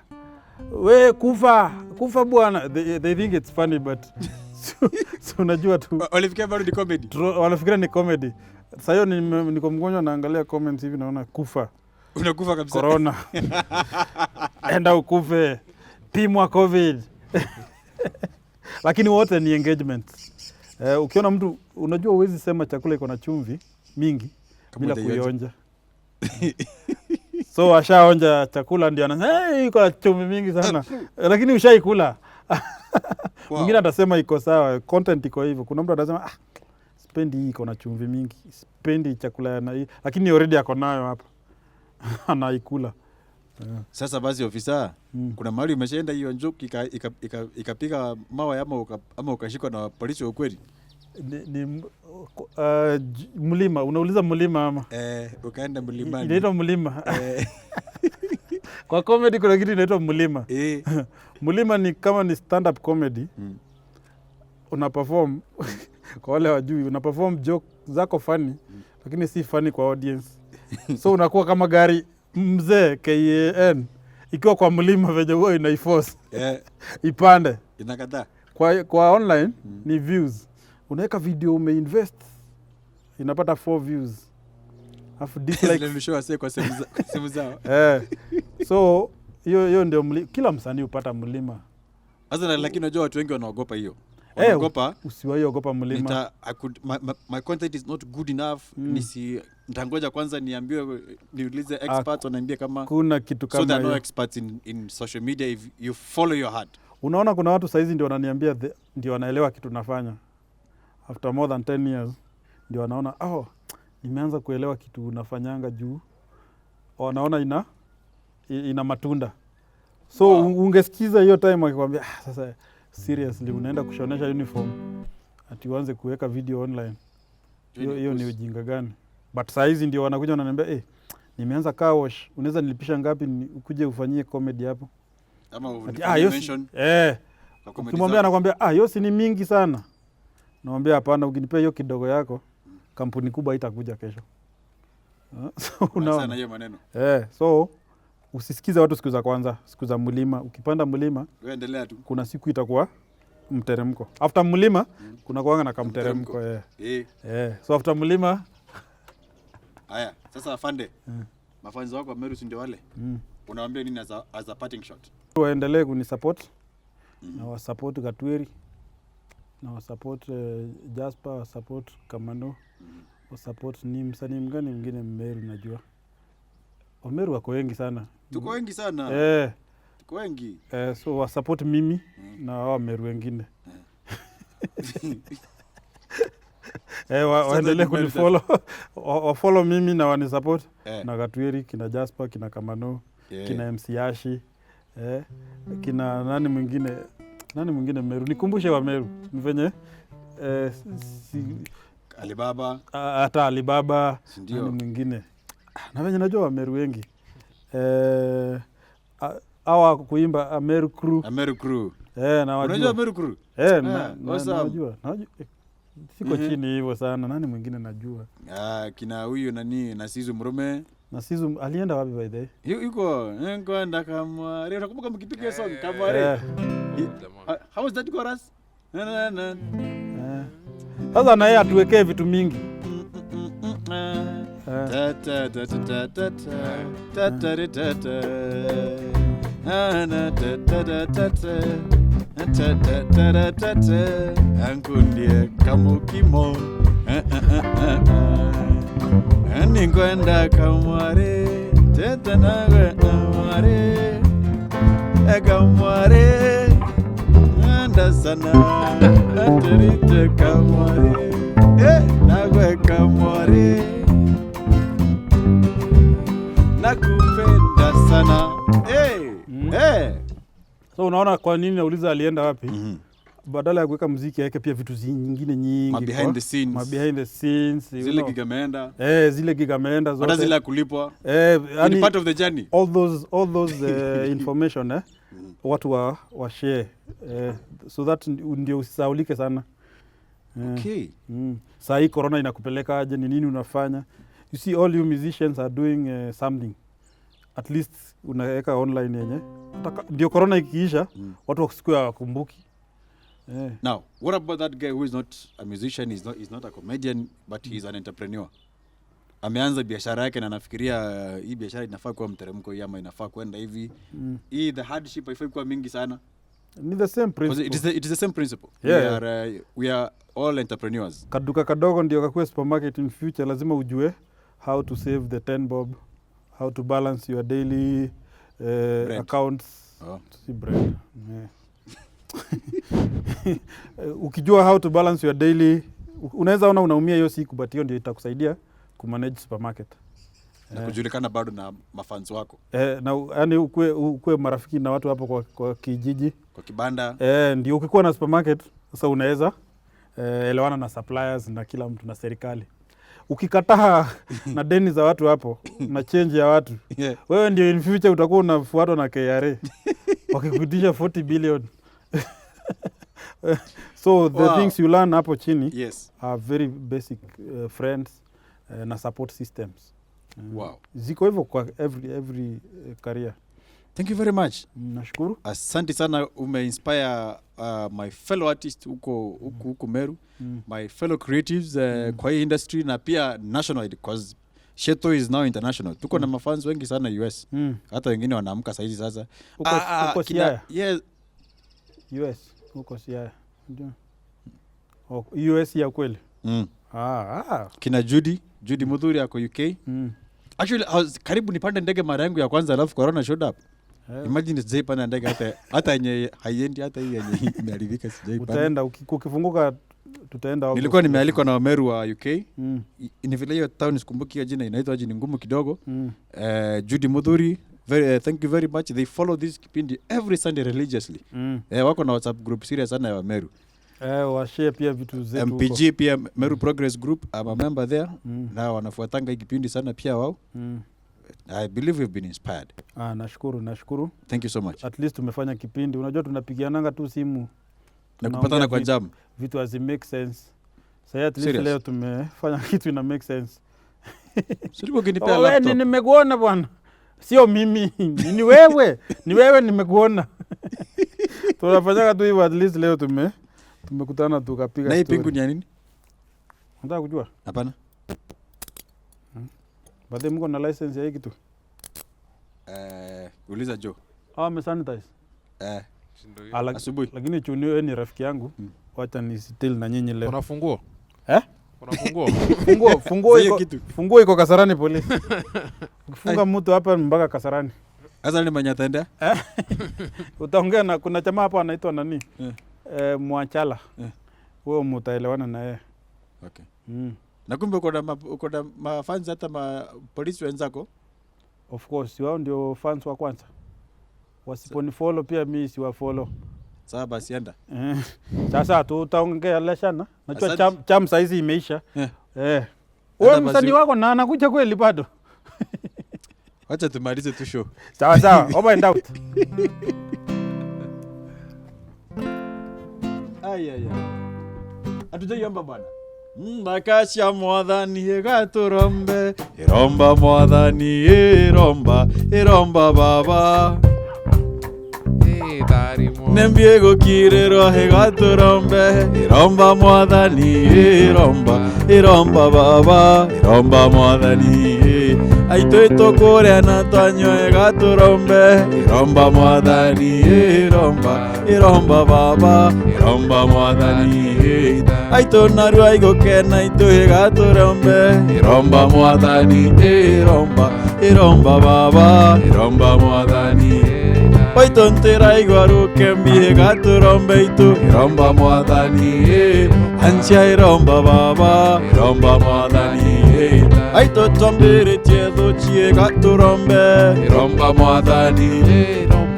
we kufa bwana. They think it's funny but so unajua tu walifikiria bado ni comedy. Wanafikiria ni comedy. Sasa hiyo niko mgonjwa naangalia comments hivi naona kufa. Unakufa kabisa. Corona. Enda ukufe. Pimwa COVID. Lakini wote ni engagement. Ukiona mtu unajua huwezi sema chakula iko na chumvi mingi bila kuionja. So ashaonja chakula ndio anasema iko na chumvi mingi sana. Lakini ushaikula. Mwingine atasema iko sawa, content iko hivyo. Kuna mtu atasema sipendi hii iko na chumvi mingi. Sipendi chakula na hii, lakini already ako nayo hapa. Anaikula. Sasa basi ofisa, kuna mahali umeshaenda hiyo njoki ikapiga mawe ama ukashikwa na polisi wa ukweli? Ni mlima, unauliza mlima ama? Ukaenda mlimani. Inaitwa mlima. Kwa comedy kuna kitu inaitwa mlima. Mlima ni kama ni stand up comedy. Una perform kwa wale wajui, una perform joke zako funny, lakini si funny kwa audience. So unakuwa kama gari mzee KAN ikiwa kwa mlima venye huwa inaiforce ipande inakataa. Kwa online ni views. Unaweka video umeinvest inapata 4 views. Alafu dislike nilishowase kwa simu zao. So hiyo ndio kila msanii upata mlima. Sasa lakini unajua watu wengi wanaogopa hiyo. Wanaogopa usiwahi ogopa mlima. My content is not good enough. Nitangoja kwanza niulize experts wanaambia kama kuna kitu kama so there are no experts in social media if you follow your heart. Unaona kuna watu saizi ndio wananiambia ndio wanaelewa kitu nafanya. After more than 10 years ndio wanaona nimeanza kuelewa kitu unafanyanga juu. Wanaona ina matunda. So ungesikiza hiyo time wakikwambia sasa seriously unaenda kushonesha uniform ati uanze kuweka video online. Hiyo ni ujinga gani? But saizi ndio wanakuja wananiambia nimeanza car wash, unaweza nilipisha ngapi ukuje ufanyie comedy hapo? Ama mention ukimwambia anakuambia hiyo si ni mingi sana. Naambia hapana, ukinipea hiyo kidogo yako kampuni kubwa itakuja kesho. So unaona hiyo maneno. So usisikize watu siku za kwanza, siku za mlima. Ukipanda mlima, wewe endelea tu. Kuna siku itakuwa mteremko. After mlima kuna kuanga na kamteremko. So after mlima haya, sasa afande. Mafanzi wako wa Meru ndio wale. Unawaambia nini as a parting shot? Waendelee kunisupport. Na wasupport Gatweri. Na wasupport Jasper, wasupport Kamano. Wasupport ni msanii mgani mwingine Meru najua. Wameru wako wengi sana. Tuko wengi sana. Tuko wengi. So wasupport mimi na wao Wameru wengine. Waendelee kunifollow. Wafollow mimi na wanisupport. Na Gatweri, kina Jasper, kina Kamano, kina MC Ashi. Kina nani mwingine Meru. Nikumbushe Wameru. Ni venye Alibaba. Hata Alibaba. Nani mwingine. Na venye najua Wameru wengi. Hawa kuimba Ameru Crew. Ameru Crew. Na wajua. Unajua Ameru Crew? Najua. Siko chini hivyo sana. Nani mwingine najua? Kina huyu nani Nasizu Mrume. Nasizu alienda wapi by the way? Yuko kwenda Kamware. Unakumbuka mkipiga song Kamware? How was that chorus? Sasa na yeye atuwekee vitu mingi. Ankundie kamukimo Ninkwenda Kamware teta nawe Kamware Kamware anda sana aterite Kamware nawe Kamware nakupenda sana. So unaona kwa nini nauliza alienda wapi? badala ya kuweka muziki yake pia vitu nyingine nyingi behind the scenes. Behind the scenes. Zile gig ameenda. Zile gig ameenda zote. Hata zile kulipwa. Yani part of the journey. All those information watu wa share. So that ndio usisaulike sana. Okay. Saa hii corona inakupeleka aje, ni nini unafanya? You see all you musicians are doing something. At least unaweka online yenye. Ndio corona ikiisha, watu wasikue wakumbuki. Now, what about that guy who is not a musician, he's not a comedian, but he's an entrepreneur? Ameanza biashara yake na anafikiria hii biashara inafaa kuwa mteremko ama inafaa kwenda hivi. Hii the hardship haifai kuwa mingi sana. Ni the same principle. It is the same principle. Yeah. We are all entrepreneurs. Kaduka kadogo ndio kakue supermarket in future, lazima ujue how to save the 10 bob, how to balance your daily accounts. Si bread. Ukijua how to balance your daily, unaweza ona unaumia hiyo siku, but hiyo ndio itakusaidia kumanage supermarket. Na kujulikana bado na mafans wako. Na yani ukue marafiki na watu hapo kwa kijiji, kwa kibanda. Ndio ukikuwa na supermarket sasa unaweza elewana na suppliers na kila mtu na serikali. Ukikataa na deni za watu hapo na change ya watu, wewe ndio in future utakuwa unafuatwa na KRA wakikutisha 40 billion. So the things you learn hapo chini are very basic friends na support systems. Ziko hivyo kwa every career. Thank you very much. Nashukuru. Asante sana, umeinspire my fellow artists huko Meru, my fellow creatives kwa hii industry na pia nationally, because Sheto is now international. Tuko na mafans wengi sana US. Hata wengine wanaamka saizi sasa. Uko Siaya? Yes. US. Uko Siaya. US ya kweli? Kina Judy Mudhuri yako UK. Actually, karibu nipande ndege mara yangu ya kwanza, alafu corona showed up. Imagine sijai panda ndege hata yenye haiendi, hata hii yenye imeharibika sijai panda. Utaenda ukifunguka tutaenda. Nilikuwa nimealikwa na Wameru wa UK. Ni vile hiyo town sikumbuki hiyo jina, inaitwa ni ngumu kidogo. Judy Mudhuri, thank you very much. They follow this kipindi every Sunday religiously. Wako na WhatsApp group serious sana ya Wameru. Washare pia vitu zetu huko. MPG pia Meru Progress Group, I'm a member there. Na wanafuatanga hii kipindi sana pia wao. I believe we've been inspired. Nashukuru. Thank you so much. At least tumefanya kipindi. Unajua tunapigiananga tu simu na kupatana kwa jam. Vitu hazi make sense. Sasa at least leo tumefanya kitu ina make sense. Sio ukinipea laptop. Wewe nimekuona bwana. Sio mimi. Ni wewe. Ni wewe nimekuona. Tunafanya tu hivyo, at least leo tumekutana tukapiga story. Na hii pingu ni nini? Unataka kujua? Hapana. Bado mko na license ya hiki tu? Uliza Joe. Amesanitize. Asubuhi. Lakini Chunio ni rafiki yangu. Wacha ni still na nyinyi leo. Una funguo? Una funguo? Funguo iko Kasarani polisi. Ukifunga mtu hapa mpaka Kasarani. Sasa ni manyatenda? Utaongea na kuna jamaa hapa anaitwa nani? Mwachala. Wewe mtaelewana na yeye. Okay. Na kumbe uko na mafans hata polisi wenzako? Of course, wao ndio fans wa kwanza. Wasiponifollow pia mimi siwafollow. Sawa basi enda. Sasa tutaongea leshana. Najua cham saizi imeisha. Wewe msanii wako na anakuja kweli bado? Acha tumalize tu show. Sawa. Over and out. Atujaiomba bwana. Makasha mwathani egaturombe, iromba mwathani iromba baba. Nembie gukirerwa egaturombe, iromba mwathani iromba baba, iromba mwathani. Aito itokuria na twanyo egaturombe, iromba mwathani iromba baba, iromba mwathani. Aito narua igokena ito egaturombe, iromba mwathani iromba baba, iromba mwathani. Aito ntera igwaruke mbi egaturombe ito, iromba mwathani ansia iromba baba, iromba mwathani. Aito tombere tietho chie gaturombe, iromba mwathani.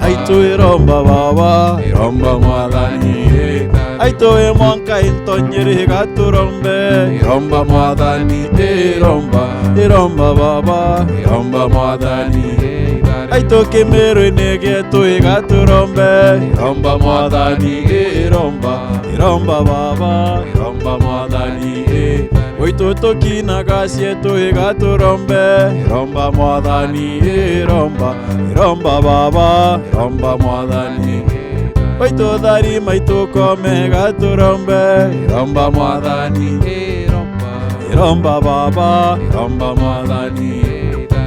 Aito iromba baba, iromba mwathani. Aito e mwanka intonyeri gaturombe. Iromba mwadhani, iromba baba, iromba mwadhani. Aito kimero negeto e gaturombe. Iromba mwadhani, iromba baba, iromba mwadhani. Oito toki nagasie to e gaturombe. Iromba mwadhani, iromba baba, iromba mwadhani. Oito dari maito kome gaturombe. Iromba mwadhani, iromba baba, iromba mwadhani.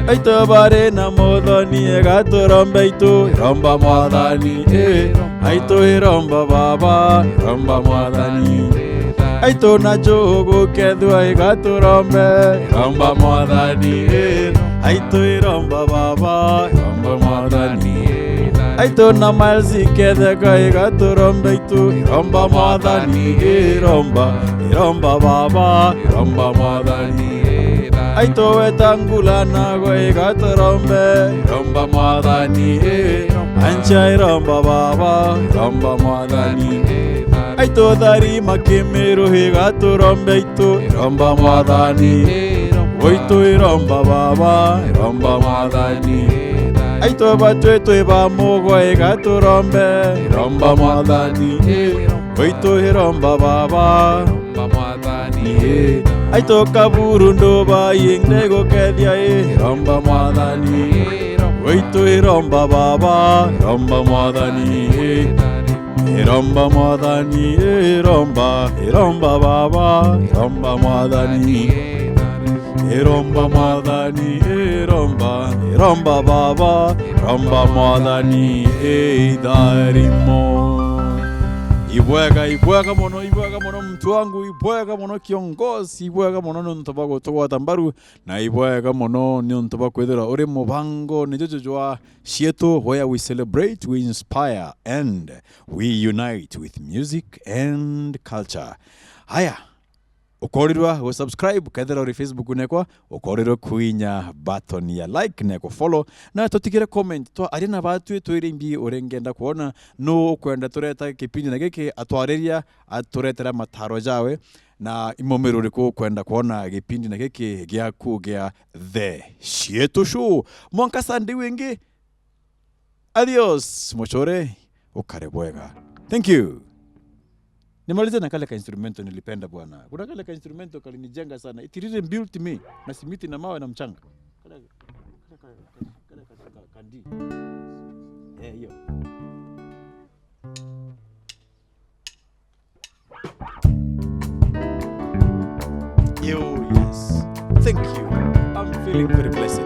Aito bare na modhoni e gaturombe ito. Iromba mwadhani, aito iromba baba, iromba mwadhani. Aito na jogo kedua e gaturombe. Iromba mwadhani, aito iromba baba, iromba mwadhani. Aito na malzi kedeka e gaturombe ito. Iromba mwadhani, iromba baba, iromba mwadhani. Aito wetangula nago e gaturombe. Iromba mwadhani, ancha iromba baba, iromba mwadhani. Aito dari makimero e gaturombe ito. Iromba mwadhani, oito iromba baba, iromba mwadhani. Aito batweto e bamogo e gaturombe. Iromba mwadhani, oito iromba baba, iromba mwadhani. Aito kaburu ndoba yengnego kedia e. Iromba mwadhani, oito iromba baba, iromba mwadhani. Iromba mwadhani, iromba baba, iromba mwadhani. Iromba mwadhani, iromba baba, iromba mwadhani. Darimo. Ibwega mono mtu wangu. Ibwega mono kiongozi. Ibwega mono nontoba gotogwa tambaru. Na ibwega mono nontoba kwethera ore mubango nijojoa Shieto, where we celebrate, we inspire, and we unite with music and culture. Haya, ukorirwa go subscribe kethera uri Facebook nekwa, ukorirwa kuinya button ya like neko follow, na tutigire comment to arina batu twirimbi urengenda kuona no kwenda tureta kipindi na giki atwareria aturetera mataro jawe na imomero riko kwenda kuona kipindi na giki giaku gia The Shieto Show. Mwanka sandi wingi. Adios, mochore, ukarebwega. Thank you. Nimalize na kale ka instrumento nilipenda bwana. Kuna kale ka instrumento kalinijenga sana. It really built me. Na simiti na mawe na mchanga. Kale kandi. Hiyo. Yo, yes. Thank you. I'm feeling very blessed.